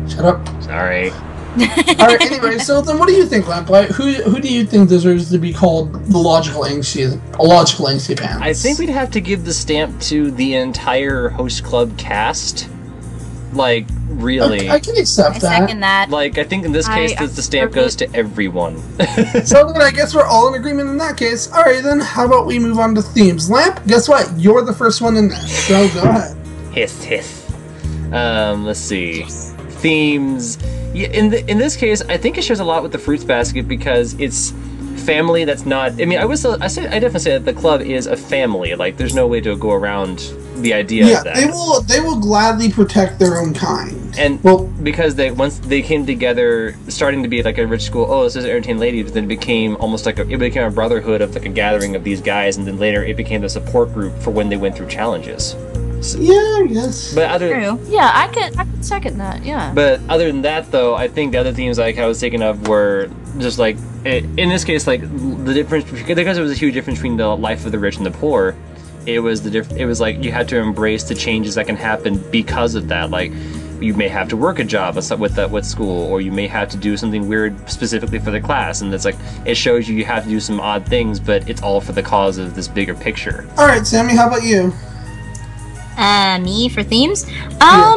Shut up. Sorry. Alright, anyway, so then what do you think, Lamplight? Who do you think deserves to be called the logical angsty pants? I think we'd have to give the stamp to the entire host club cast. Like, really. I can accept that. I second that. Like, I think in this case, the stamp goes to everyone. So then I guess we're all in agreement in that case. Alright, then how about we move on to themes? Lamp, guess what? You're the first one in this, so go ahead. Hiss. Let's see. Themes. Yeah, in this case, I think it shares a lot with the fruits basket because it's family that's not. I mean, I definitely say that the club is a family. Like, there's no way to go around the idea of that. They will gladly protect their own kind. And because once they came together, starting to be like a rich school. Oh, this is entertain ladies, but then it became almost like it became a brotherhood of like a gathering of these guys, and then later it became the support group for when they went through challenges. So, yeah, I guess. But yeah, I could second that. Yeah. But other than that, though, I think the other themes like I was thinking of were just like in this case, like the difference because there was a huge difference between the life of the rich and the poor. It was It was like you had to embrace the changes that can happen because of that. Like you may have to work a job with school, or you may have to do something weird specifically for the class, and it's like it shows you have to do some odd things, but it's all for the cause of this bigger picture. All right, Sammy, how about you? Me for themes? I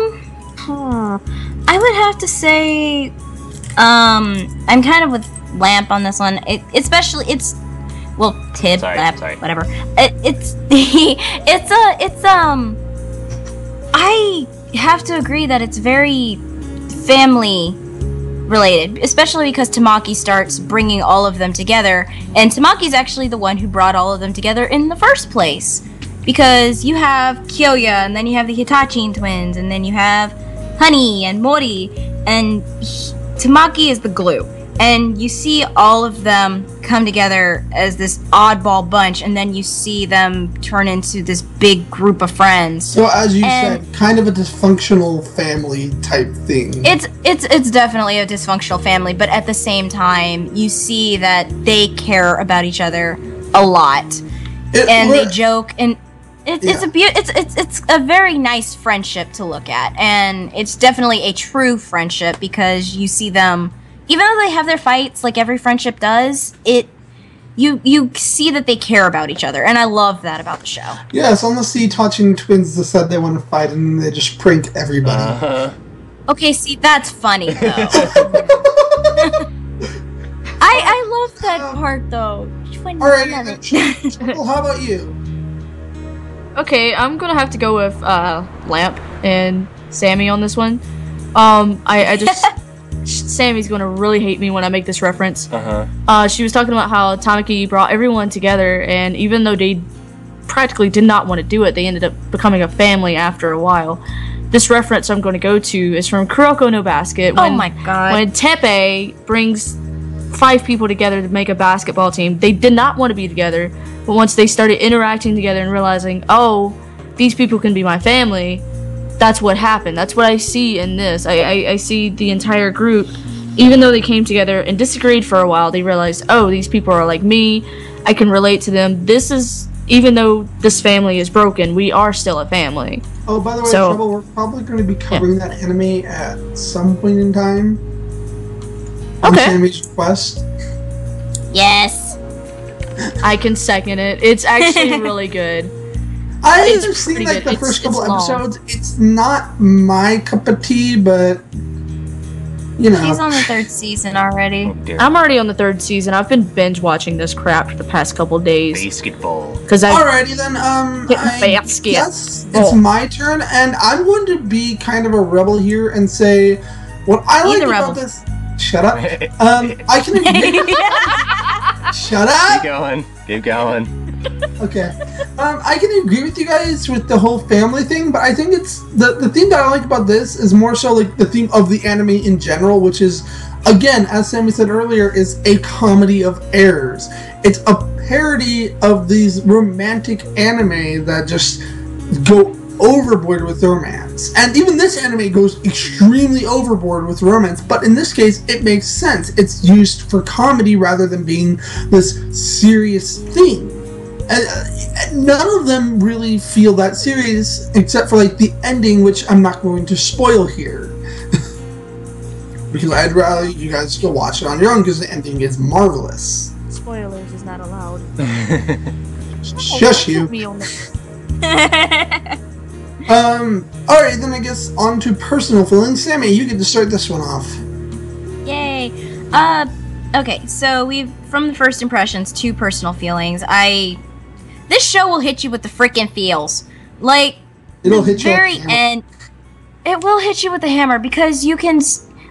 would have to say, I'm kind of with Lamp on this one. Tib, Lamp, whatever. I have to agree that it's very family related, especially because Tamaki starts bringing all of them together, and Tamaki's actually the one who brought all of them together in the first place. Because you have Kiyoya, and then you have the Hitachi twins, and then you have Honey and Mori, and Tamaki is the glue. And you see all of them come together as this oddball bunch, and then you see them turn into this big group of friends. So as you said, kind of a dysfunctional family type thing. It's definitely a dysfunctional family, but at the same time, you see that they care about each other a lot. They joke, and it's a very nice friendship to look at, and it's definitely a true friendship because you see them, even though they have their fights like every friendship does, you see that they care about each other, and I love that about the show. Yes, unless the Hitachi twins decide they want to fight and they just prank everybody. Okay, see, that's funny though. I love that part though. Alright, well, how about you? Okay, I'm gonna have to go with Lamp and Sammy on this one. Sammy's gonna really hate me when I make this reference. She was talking about how Tamaki brought everyone together, and even though they practically did not want to do it, they ended up becoming a family after a while. This reference I'm going to go to is from Kuroko no Basket. Oh my god. When Teppei brings 5 people together to make a basketball team, they did not want to be together, but once they started interacting together and realizing, oh, these people can be my family, that's what happened. That's what I see in this. I see the entire group, even though they came together and disagreed for a while, they realized, oh, these people are like me, I can relate to them. This is, even though this family is broken, we are still a family. Oh, by the way, Trouble, we're probably going to be covering that anime at some point in time. on Okay. Sammy's request. Yes. I can second it. It's actually really good. I It's have seen pretty like good. the first It's couple long. episodes. It's not my cup of tea, but you know. She's on the 3rd season already. Oh, dear. I'm already on the 3rd season. I've been binge watching this crap for the past couple days Basketball. because I Alrighty then, Basket. yes, it's Oh. my turn, and I'm going to be kind of a rebel here and say what I Be like the about rebel. this. Shut up. I can agree. Shut Keep up. going. Keep going. Okay. I can agree with you guys with the whole family thing, but I think it's the theme that I like about this is more so like the theme of the anime in general, which is, again, as Sammy said earlier, is a comedy of errors. It's a parody of these romantic anime that just go overboard with romance. And even this anime goes extremely overboard with romance, but in this case, it makes sense. It's used for comedy rather than being this serious thing. And none of them really feel that serious, except for like the ending, which I'm not going to spoil here. Because I'd rather you guys go watch it on your own, because the ending is marvelous. spoilers is not allowed. Shush you. Alright, then I guess on to personal feelings. Sammy, you get to start this one off. Yay. Okay, so from the first impressions to personal feelings, this show will hit you with the frickin' feels. Like, It'll the hit you with very the hammer. end, it will hit you with the hammer, because you can,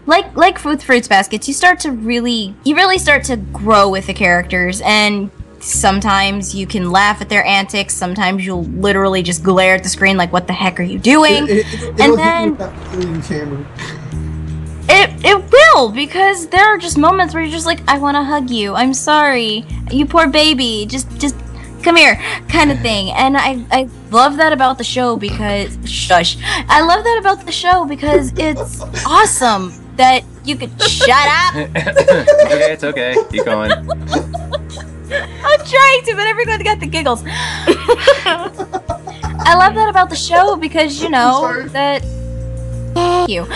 like with Fruits Baskets, you really start to grow with the characters, and sometimes you can laugh at their antics, sometimes you'll literally just glare at the screen like, what the heck are you doing? It'll And hit you then- with that feeling hammer. It will, because there are just moments where you're just like, I want to hug you. I'm sorry, you poor baby. Just come here, kind of thing. And I love that about the show because I love that about the show because it's awesome that you could shut up. Okay, it's okay. Keep going. I'm trying to, but everyone got the giggles. I love that about the show because you know sorry. that. Thank you.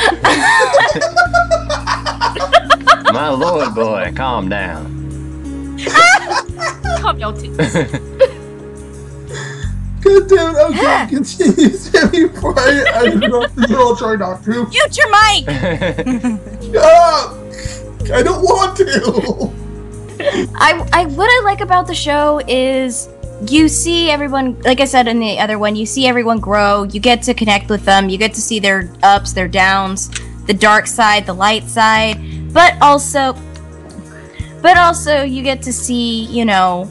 My lord, boy, calm down. Calm your tits. God damn it, okay, continue, Sammy, before I interrupt you. I'll try not to. Mute your mic. Shut up! I don't want to! What I like about the show is you see everyone, like I said in the other one, you see everyone grow, you get to connect with them, you get to see their ups, their downs, the dark side, the light side, but also you get to see, you know,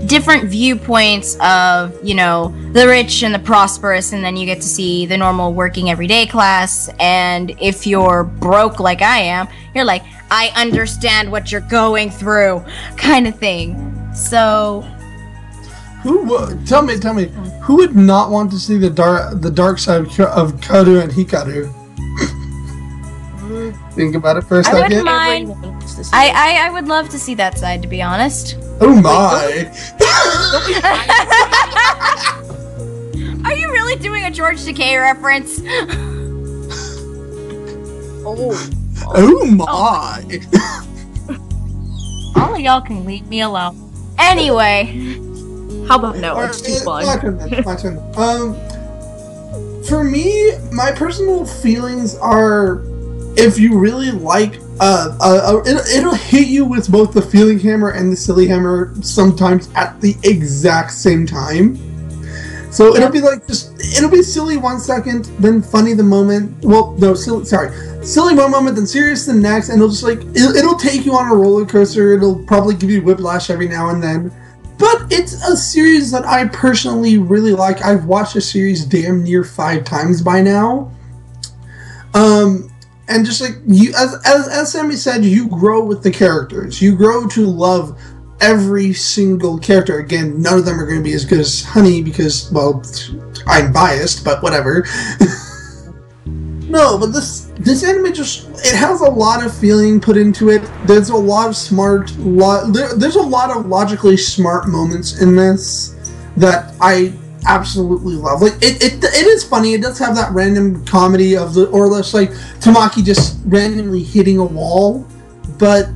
different viewpoints of, you know, the rich and the prosperous, and then you get to see the normal working everyday class, and if you're broke like I am, you're like, I understand what you're going through, kind of thing. So, Tell me, who would not want to see the dark side of Karu and Hikaru? Think about it for a I wouldn't second. mind. Everyone wants to see it. I would love to see that side, to be honest. Oh my! Are you really doing a George Takei reference? Oh. Oh my! All of y'all can leave me alone. Anyway, How about no? Alright, It's too my fun. turn then, my turn. For me, my personal feelings are, if you really like, it'll hit you with both the feeling hammer and the silly hammer sometimes at the exact same time. So it'll be like it'll be silly 1 second, then funny the moment. Well, no, silly one moment, then serious the next, and it'll take you on a roller coaster. It'll probably give you whiplash every now and then. But it's a series that I personally really like. I've watched the series damn near 5 times by now. And just like you, as Sammy said, you grow with the characters. You grow to love every single character. Again, none of them are going to be as good as Honey because, well, I'm biased, but whatever. No, but this anime it has a lot of feeling put into it. There's a lot of there's a lot of logically smart moments in this that I absolutely love. Like it is funny. It does have that random comedy or less like Tamaki just randomly hitting a wall, but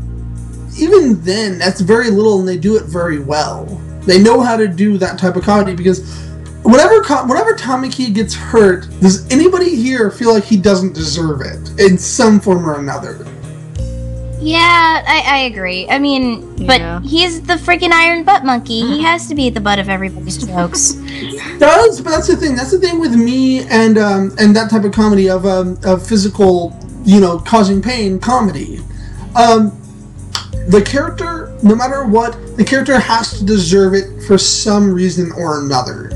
even then, that's very little, and they do it very well. They know how to do that type of comedy, because whenever Tamaki gets hurt, does anybody here feel like he doesn't deserve it in some form or another? Yeah, I agree. I mean, but he's the freaking iron butt monkey. He has to be at the butt of everybody's jokes. But that's the thing. That's the thing with me and that type of comedy of physical, causing pain comedy. The character, no matter what, the character has to deserve it for some reason or another.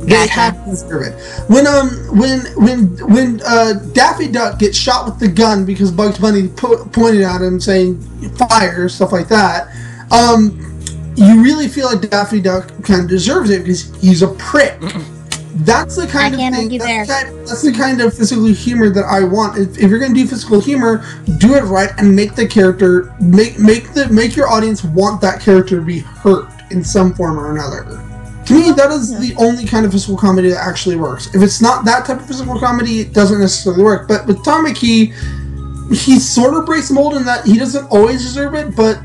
They have to deserve it. When Daffy Duck gets shot with the gun because Bugs Bunny pointed at him saying fire, stuff like that, you really feel like Daffy Duck kind of deserves it because he's a prick. That's the kind of thing. That's the kind of physical humor that I want. If you're going to do physical humor, do it right and make the character make your audience want that character to be hurt in some form or another. To me, that is the only kind of physical comedy that actually works. If it's not that type of physical comedy, it doesn't necessarily work. But with Tamaki, he sort of breaks the mold in that he doesn't always deserve it, but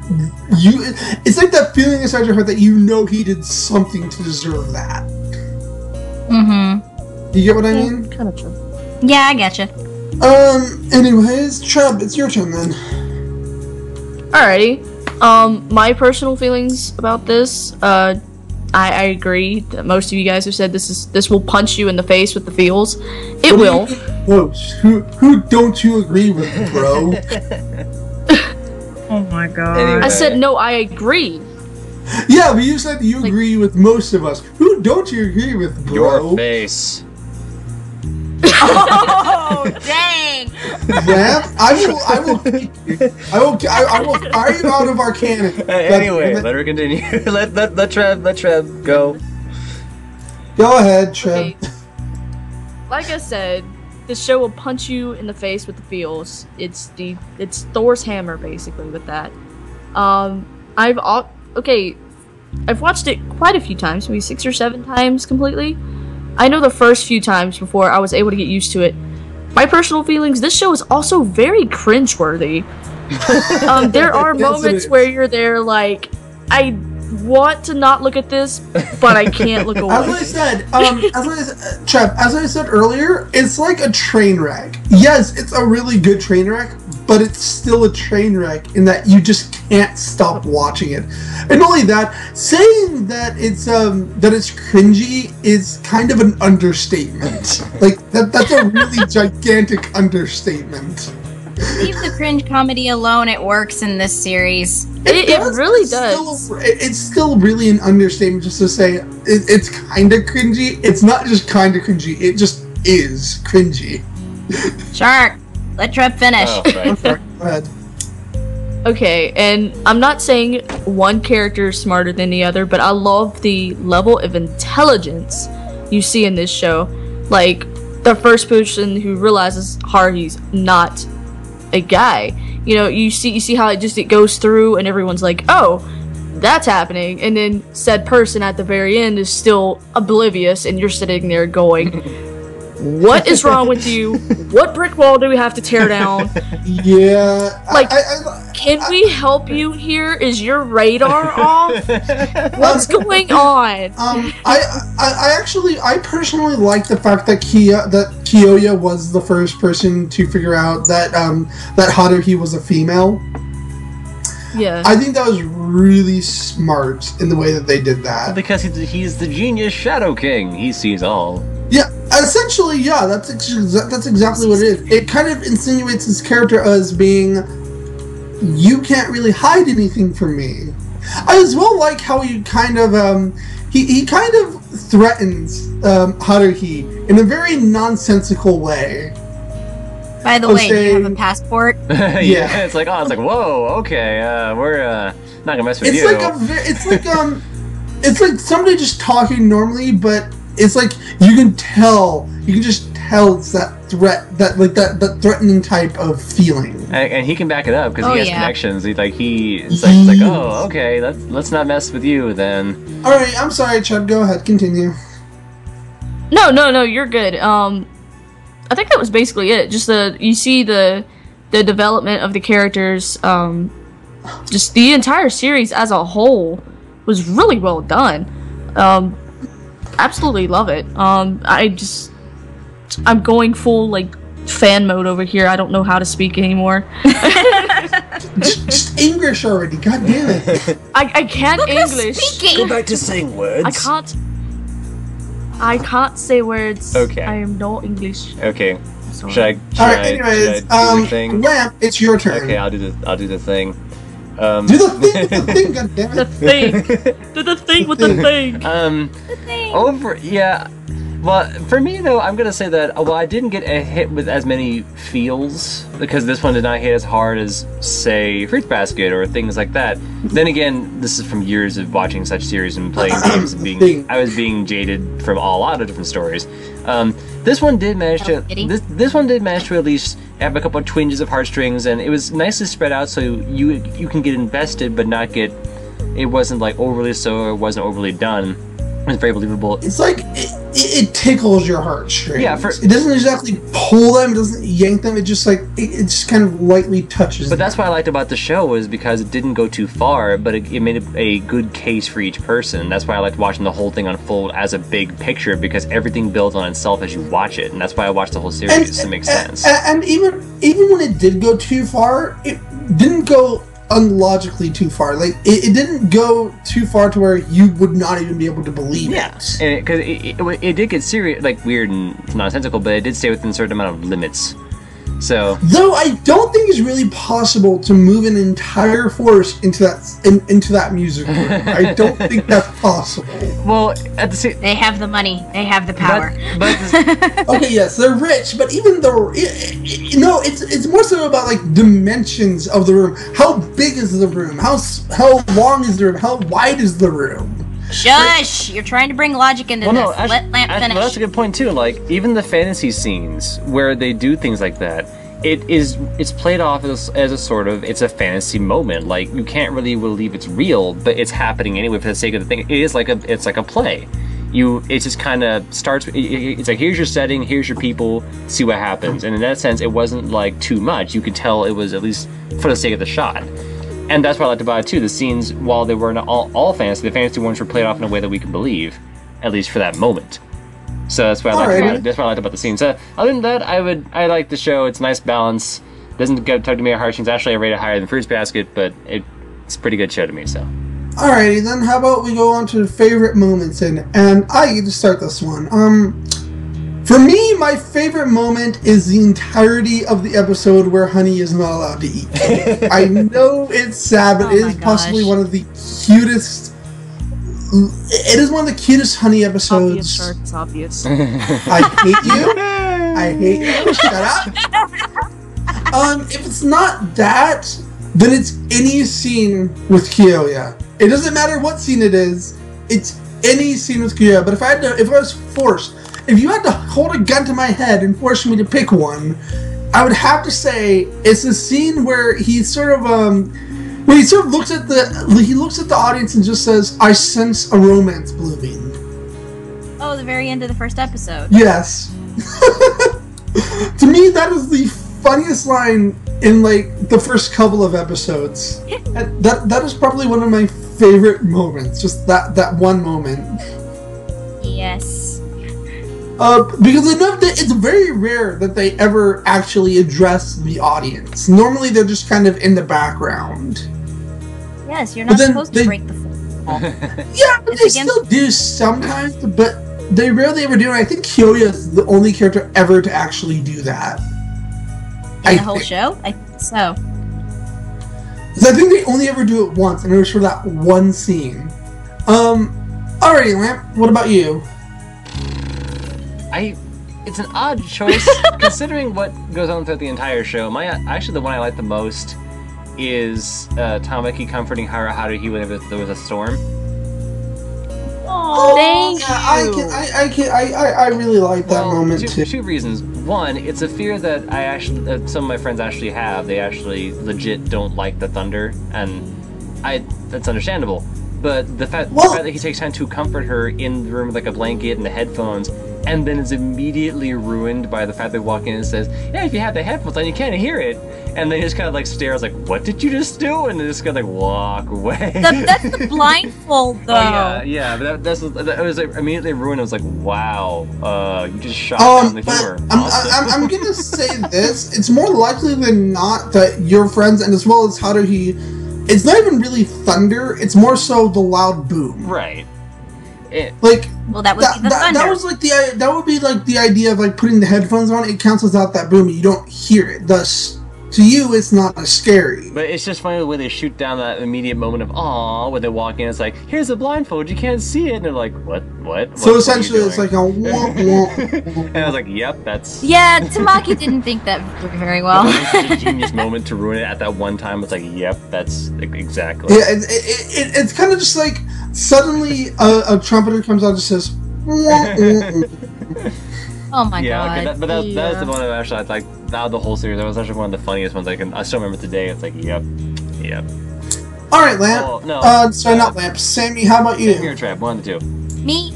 it's like that feeling inside your heart that he did something to deserve that. You get what I mean? Kind of true. Yeah, I getcha. Anyways, Chubb, it's your turn then. Alrighty. My personal feelings about this, I agree that most of you guys have said this will punch you in the face with the feels. It will. Who don't you agree with, bro? Oh my god. Anyway. I said no, I agree. Yeah, but you said you agree with most of us. Who don't you agree with, bro? Your face. Oh, dang! Yeah, I will fire you out of our cannon. Anyway, let her continue. let Trev go. Go ahead, Trev. Okay. Like I said, this show will punch you in the face with the feels. It's Thor's hammer basically with that. I've watched it quite a few times, maybe 6 or 7 times completely. I know the first few times before I was able to get used to it. My personal feelings, this show is also very cringeworthy. There are moments where you're there like, I want to not look at this, but I can't look away. As I said, Trev, as I said earlier, it's like a train wreck. Yes, it's a really good train wreck, but it's still a train wreck in that you just can't stop watching it. And not only that, saying that it's cringy is kind of an understatement. Like that's a really gigantic understatement. Leave the cringe comedy alone. It works in this series. It really does. It's still really an understatement just to say it's kind of cringy. It's not just kind of cringy. It just is cringy. Shark, let Trev finish. Oh, right. Go ahead. Okay, and I'm not saying one character is smarter than the other, but I love the level of intelligence you see in this show. Like, the first person who realizes Haruhi's not a guy. You see how it goes through and everyone's like, oh, that's happening. And then said person at the very end is still oblivious and you're sitting there going, what is wrong with you? What brick wall do we have to tear down? Yeah. Like, can we help you here? Is your radar off? What's going on? I personally like the fact that Kiyoya was the first person to figure out that Haruhi was a female. Yeah. I think that was really smart in the way that they did that. Because he's the genius Shadow King. He sees all. Yeah, essentially, yeah, that's exactly what it is. It kind of insinuates his character as being, you can't really hide anything from me. I as well like how he kind of, he kind of threatens Haruhi in a very nonsensical way. By the way, do you have a passport? Yeah, it's like whoa, okay, we're not gonna mess with you. It's like somebody just talking normally, but it's like you can just tell it's that threat, that threatening type of feeling. And he can back it up because he has connections. It's like, oh, okay, let's not mess with you then. All right, I'm sorry, Chud. Go ahead, continue. No, you're good. I think that was basically it. Just you see the the development of the characters, just the entire series as a whole was really well done. Absolutely love it. I'm going full like fan mode over here. I don't know how to speak anymore. just English already. God damn it. I can't Look who's English. speaking. Go back to saying words. I can't say words. Okay. I am no English. Okay. Sorry. Should I Alright, anyways, do the thing? Lamp, it's your turn. Okay, I'll do the thing. Do the thing with the thing, goddammit. The thing. Do the thing with the thing. The thing. Yeah. Well, for me though, I'm gonna say that I didn't get a hit with as many feels because this one did not hit as hard as, say, Fruits Basket or things like that. Then again, this is from years of watching such series and playing games and I was being jaded from a lot of different stories. This one did manage to this one did manage to at least have a couple of twinges of heartstrings, and it was nicely spread out so you can get invested but not get. It wasn't like overly so or it wasn't overly done. It's very believable. It's like it tickles your heartstrings. Yeah, it doesn't exactly pull them. It doesn't yank them. It just like it just kind of lightly touches. But that's what I liked about the show is because it didn't go too far, but it made a good case for each person. That's why I liked watching the whole thing unfold as a big picture because everything builds on itself as you watch it, and that's why I watched the whole series. It makes sense. And even when it did go too far, it didn't go unlogically too far. Like it didn't go too far to where you would not even be able to believe it. And because it did get serious, like weird and nonsensical, but it did stay within a certain amount of limits. So, though I don't think it's really possible to move an entire forest into that music room. I don't think that's possible. Well, at the same, They have the money. They have the power. but Okay, yes, they're rich, but even though it's more so about like dimensions of the room. How big is the room? How long is the room? How wide is the room? Shush! You're trying to bring logic into this. Let Lamp finish. Well, that's a good point too. Like even the fantasy scenes where they do things like that, it's played off as a sort of it's a fantasy moment. Like you can't really believe it's real, but it's happening anyway for the sake of the thing. It is like a play. It just kind of starts. It's like here's your setting, here's your people, see what happens. And in that sense, it wasn't like too much. You could tell it was at least for the sake of the shot. And that's what I liked about it too. The scenes, while they weren't all fantasy, the fantasy ones were played off in a way that we could believe, at least for that moment. So that's what I liked about it. That's what I liked about the scenes. Other than that, I like the show. It's a nice balance. Doesn't tug to me at heartstrings. Actually, I rate it higher than Fruits Basket, but it's a pretty good show to me. So. Alrighty, then how about we go on to favorite moments, and I get to start this one. For me, my favorite moment is the entirety of the episode where Honey is not allowed to eat. I know it's sad, but it is possibly one of the cutest. It is one of the cutest Honey episodes. It's obvious. I hate you. I hate you. Shut up. If it's not that, then it's any scene with Kyoya. It doesn't matter what scene it is. It's any scene with Kyoya. But if I was forced. If you had to hold a gun to my head and force me to pick one, I would have to say it's a scene where he sort of looks at the audience and just says, "I sense a romance blooming." Oh, the very end of the first episode. Yes. To me, that is the funniest line in like the first couple of episodes. And that is probably one of my favorite moments. Just that one moment. Yes. Because I know that it's very rare that they ever actually address the audience. Normally, they're just kind of in the background. Yes, you're not supposed to break the fourth wall. Yeah, but they still do sometimes, but they rarely ever do. And I think Kyoya is the only character ever to actually do that. In the whole show? I think so. Because I think they only ever do it once, and it was for that one scene. Alrighty, Lamp, what about you? It's an odd choice considering what goes on throughout the entire show. Actually, the one I like the most is Tamaki comforting Haruhi whenever there was a storm. Oh, thank you. I really like that moment too. Two reasons. One, it's a fear that some of my friends actually have. They actually legit don't like the thunder, and that's understandable. But the fact that he takes time to comfort her in the room with like a blanket and the headphones, and then is immediately ruined by the fact they walk in and says, "Yeah, if you have the headphones on, you can't hear it." And then he just kind of like stares, like, "What did you just do?" And then just kind of like walk away. That's the blindfold, though. Oh, yeah. But that was like, immediately ruined. I was like, "Wow, you just shot down the humor." I'm gonna say this: it's more likely than not that your friends, and as well as Haruhi, it's not even really thunder. It's more so the loud boom. Right. Like, well, that would be the thunder. That was like that would be like the idea of like putting the headphones on. It cancels out that boom, and you don't hear it. Thus, to you, it's not as scary. But it's just funny the way they shoot down that immediate moment of "aw" when they walk in. It's like, "Here's a blindfold, you can't see it," and they're like, "What? So essentially, it's like a womp womp. And I was like, "Yep, that's." Yeah, Tamaki didn't think that very well. It's a genius moment to ruin it at that one time. It's like, "Yep, that's exactly." Yeah, it's kind of just like suddenly a trumpeter comes out and just says. Oh my god. Yeah, okay, that was the one that actually I like. Out of the whole series, that was actually one of the funniest ones. I still remember today. It's like, yep. All right, Lamp. Oh, no. Sorry, not Lamp. Sammy, how about you? Your trap, one of the two. Me?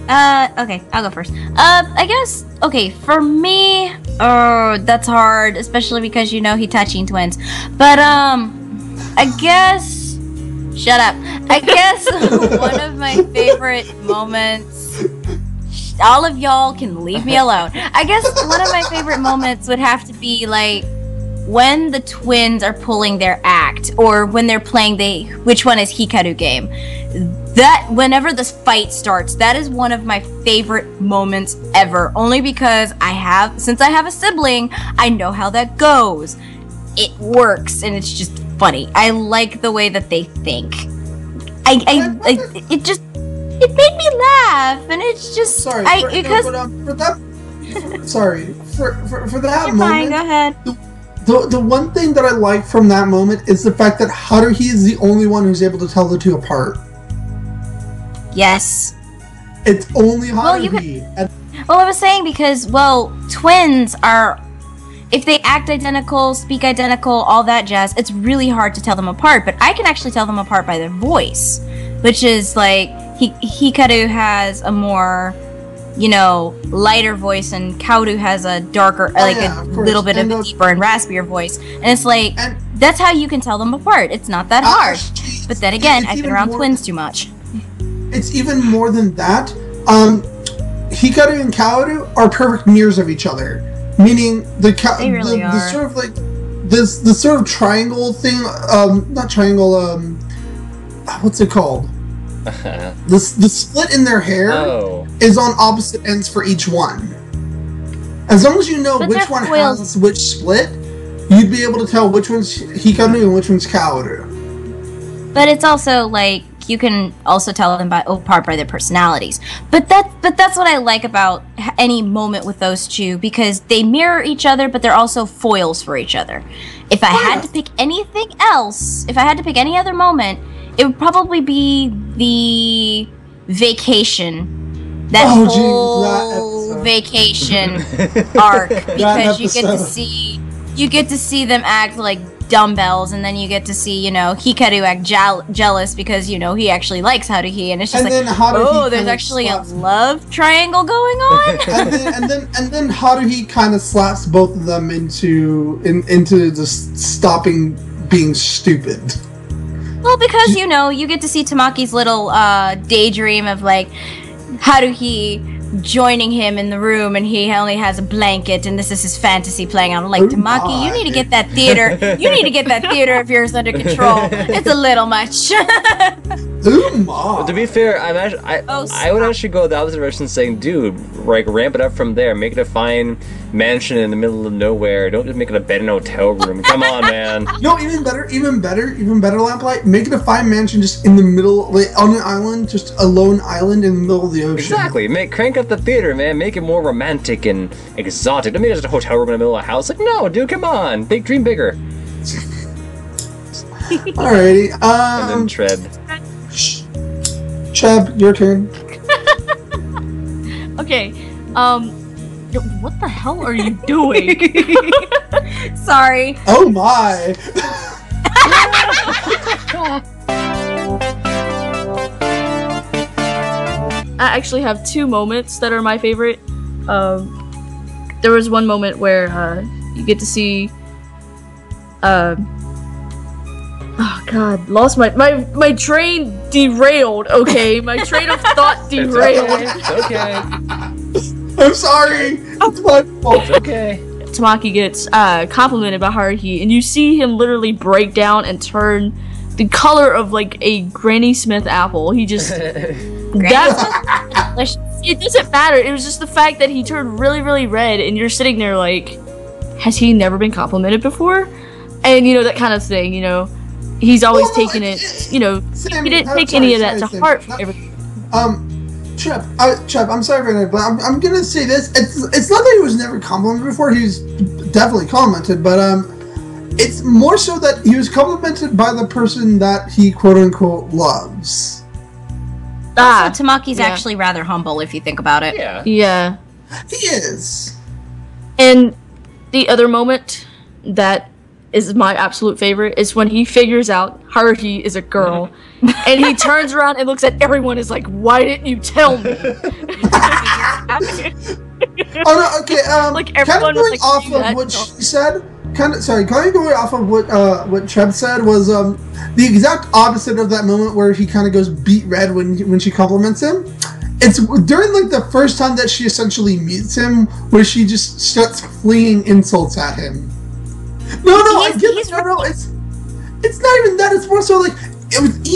Okay, I'll go first. I guess, okay, for me, that's hard, especially because, Hitachi twins. But, I guess, shut up. I guess one of my favorite moments, all of y'all can leave me alone. I guess one of my favorite moments would have to be, like, when the twins are pulling their act, or when they're playing which one is Hikaru game. That, whenever this fight starts, that is one of my favorite moments ever. Only because since I have a sibling, I know how that goes. It works, and it's just funny. I like the way that they think. It made me laugh, and it's just for that You're moment. fine, go ahead. The one thing that I like from that moment is the fact that Haruhi is the only one who's able to tell the two apart. Yes. It's only Haruhi. Well, I was saying because, twins are, if they act identical, speak identical, all that jazz, it's really hard to tell them apart. But I can actually tell them apart by their voice, which is like Hikaru has a more, lighter voice, and Kaoru has a darker, little bit of a deeper and raspier voice. And it's like, that's how you can tell them apart. It's not that hard. But then again, I've been around twins too much. It's even more than that. Hikaru and Kaoru are perfect mirrors of each other. Meaning the sort of like the sort of triangle thing, not triangle, what's it called? The split in their hair is on opposite ends for each one. As long as you know which one has which split, you'd be able to tell which one's Hikaru and which one's Kaoru. But it's also like you can also tell them apart by their personalities. But that's what I like about any moment with those two, because they mirror each other, but they're also foils for each other. If I had to pick anything else, if I had to pick any other moment, it would probably be the vacation. That whole vacation arc, because you get to see them act like dumbbells, and then you get to see, Hikaru act jealous because, he actually likes Haruhi, and it's just there's actually a love triangle going on. and then Haruhi kind of slaps both of them into just stopping being stupid. Well, because, you get to see Tamaki's little daydream of, like, Haruhi joining him in the room, and he only has a blanket, and this is his fantasy playing out. I'm like, Tamaki, you need to get that theater of yours under control. It's a little much. But to be fair, I would actually go the opposite direction, saying, dude, like, ramp it up from there. Make it a fine mansion in the middle of nowhere. Don't just make it a bed in a hotel room. Come on, man. No, even better, Lamplight. Make it a fine mansion just in the middle, like, on an island, just a lone island in the middle of the ocean. Exactly. Crank up the theater, man. Make it more romantic and exotic. Don't make it just a hotel room in the middle of a house. Like, no, dude, come on. Dream bigger. Alrighty. And then tread. Cheb, your turn. Okay, what the hell are you doing? Sorry. Oh my. I actually have two moments that are my favorite. There was one moment where you get to see. Oh god, lost my train derailed. Okay, my train of thought derailed. It's okay. I'm sorry. It's my fault. It's okay. Tamaki gets complimented by Haruhi, and you see him literally break down and turn the color of like a Granny Smith apple. He just it doesn't matter. It was just the fact that he turned really, really red, and you're sitting there like, has he never been complimented before? And you know, that kind of thing. You know, he's always taken it. You know, he didn't take any of that to heart. Chip, I'm sorry for that, but I'm gonna say this. It's not that he was never complimented before. He was definitely complimented, but it's more so that he was complimented by the person that he quote unquote loves. Also, Tamaki's actually rather humble if you think about it. Yeah. He is. And the other moment that is my absolute favorite is when he figures out Haruhi is a girl, and he turns around and looks at everyone and is like, "Why didn't you tell me?" Oh no, okay. Like kind everyone of going was like, off of what she said. Kind of going off of what Trev said was the exact opposite of that moment where he kind of goes beet red when she compliments him. It's during like the first time that she essentially meets him where she just starts flinging insults at him. No, I get it. No, it's not even that. It's more so like with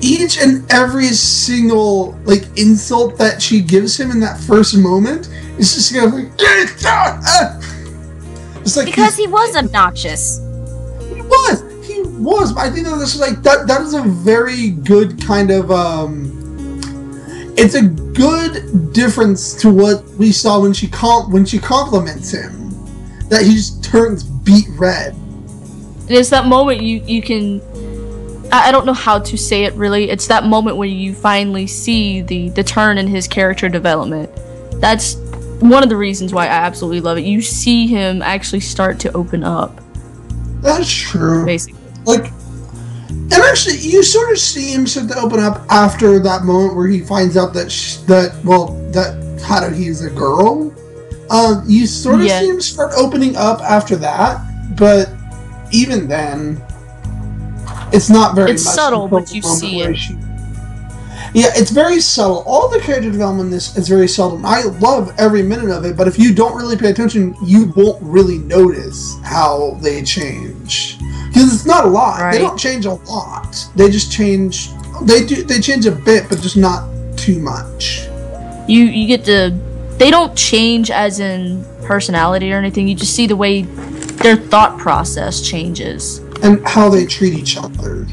each and every single like insult that she gives him in that first moment. It's just kind of like it's like because he was obnoxious. He was. But I think that this is like that is a very good kind of it's a good difference to what we saw when she compliments him. That he just turns beet red. And it's that moment you can... I don't know how to say it really. It's that moment when you finally see the turn in his character development. That's one of the reasons why I absolutely love it. You see him actually start to open up. That's true. Basically. Like, and actually, you sort of see him start to open up after that moment where he finds out that Haruhi is a girl. You sort of see him start opening up after that, but even then, it's not very much. It's subtle, but you see it. Yeah, it's very subtle. All the character development in this is very subtle. I love every minute of it, but if you don't really pay attention, you won't really notice how they change. Because it's not a lot. Right. They don't change a lot. They just change. They change a bit, but just not too much. You get to. They don't change as in personality or anything. You just see the way their thought process changes. And how they treat each other.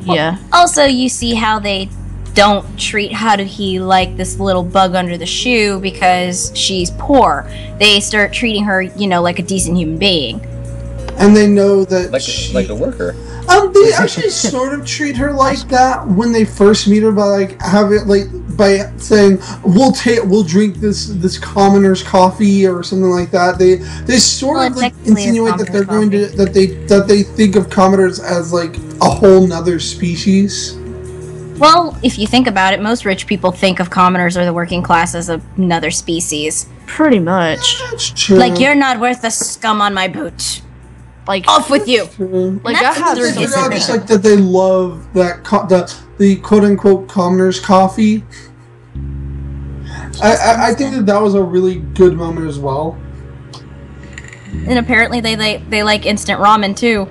Yeah. Also, you see how they don't treat Haruhi like this little bug under the shoe because she's poor. They start treating her, like a decent human being. And they know that like a worker. They actually sort of treat her like that when they first meet her by by saying we'll drink this commoner's coffee or something like that. They sort of insinuate that they're going to that they think of commoners as like a whole nother species. Well, if you think about it, most rich people think of commoners or the working class as another species. Pretty much. That's true. Like, you're not worth the scum on my boot. Like, off with you. Like, I have just like that they love that the quote unquote commoner's coffee. I think that was a really good moment as well. And apparently they like instant ramen too.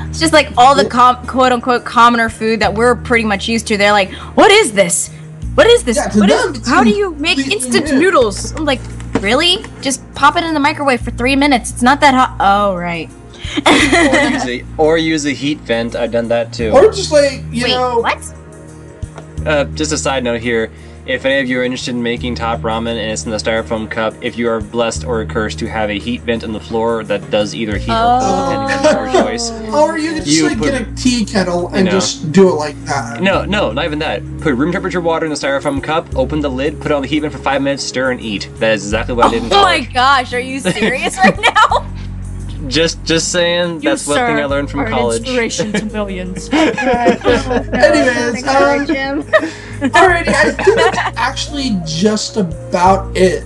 It's just like all the quote unquote commoner food that we're pretty much used to. They're like, what is this? What is this? Yeah, how do you make instant noodles? I'm like, really? Just pop it in the microwave for 3 minutes. It's not that hot. Oh, right. or use a heat vent. I've done that too. Or just like, you know... what? Just a side note here. If any of you are interested in making top ramen and it's in a styrofoam cup, if you are blessed or cursed to have a heat vent in the floor that does either heat or cool, depending on your choice. Or you can just get a tea kettle and just do it like that. No, not even that. Put room temperature water in the styrofoam cup, open the lid, put it on the heat vent for 5 minutes, stir and eat. That is exactly what I did in college. Oh my gosh, are you serious right now? Just saying. That's one thing I learned from college. Inspiration to millions. Anyways, alrighty, I think that's actually just about it.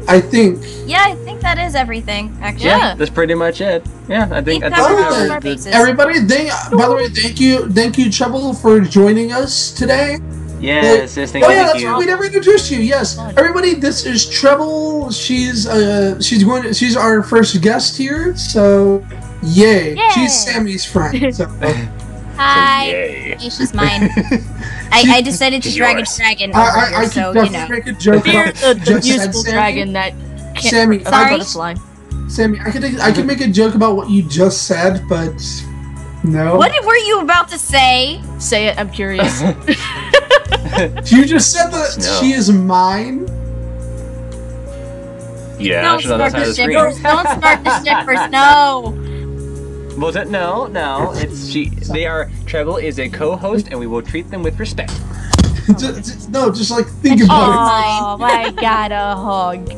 I think. Yeah, I think that is everything, actually. Yeah, that's pretty much it. Yeah, I think. Everybody, by the way, thank you, Trouble, for joining us today. Yes, thank you. That's right. We never introduced you. Yes, everybody, this is Treble. She's our first guest here. So, yay! She's Sammy's friend. So. Hi. Yay, she's mine. I decided to drag a dragon over here, so you know. Make a joke about the useful dragon that can't Sammy, butterfly. Sammy, I could make a joke about what you just said, but no. What were you about to say? Say it. I'm curious. You just said that she is mine. Yeah, don't start the shit first. Don't start the shit first. No. Was it? No. It's she. They are. Treble is a co-host, and we will treat them with respect. just like think about it. Oh, I got a hug.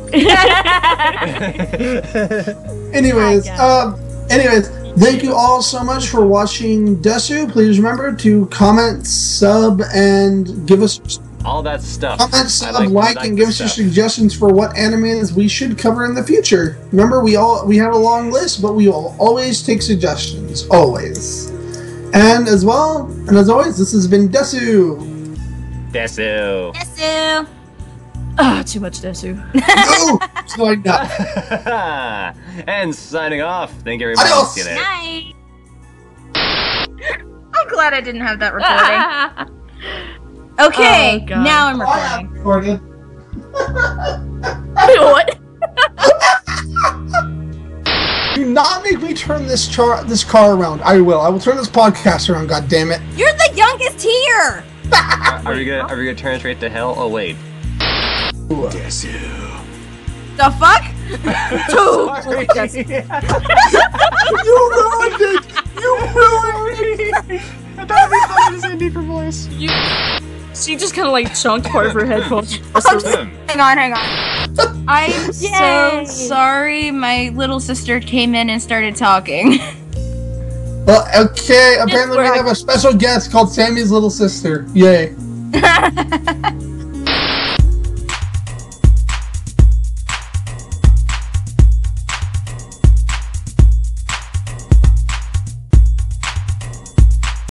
Anyways, thank you all so much for watching Desu. Please remember to comment, sub, and give us all that stuff. Comment, sub, like and give us your suggestions for what animes we should cover in the future. Remember, we have a long list, but we will always take suggestions. Always. And as always, this has been Desu. Desu. Too much Desu. No! So like that. And signing off. Thank you, everybody. Adios. Night. I'm glad I didn't have that recording. Okay, now I'm recording. What? Do not make me turn this car around. I will turn this podcast around. God damn it! You're the youngest here. Are we gonna turn it straight to hell? Oh wait. Desu. The fuck? Sorry. You ruined it. You ruined it. I thought it'd be funny to say deeper voice. She just kind of like chunked part of her headphones. Hang on. I'm so sorry. My little sister came in and started talking. Well, okay. Apparently, we have a special guest called Sammy's little sister. Yay.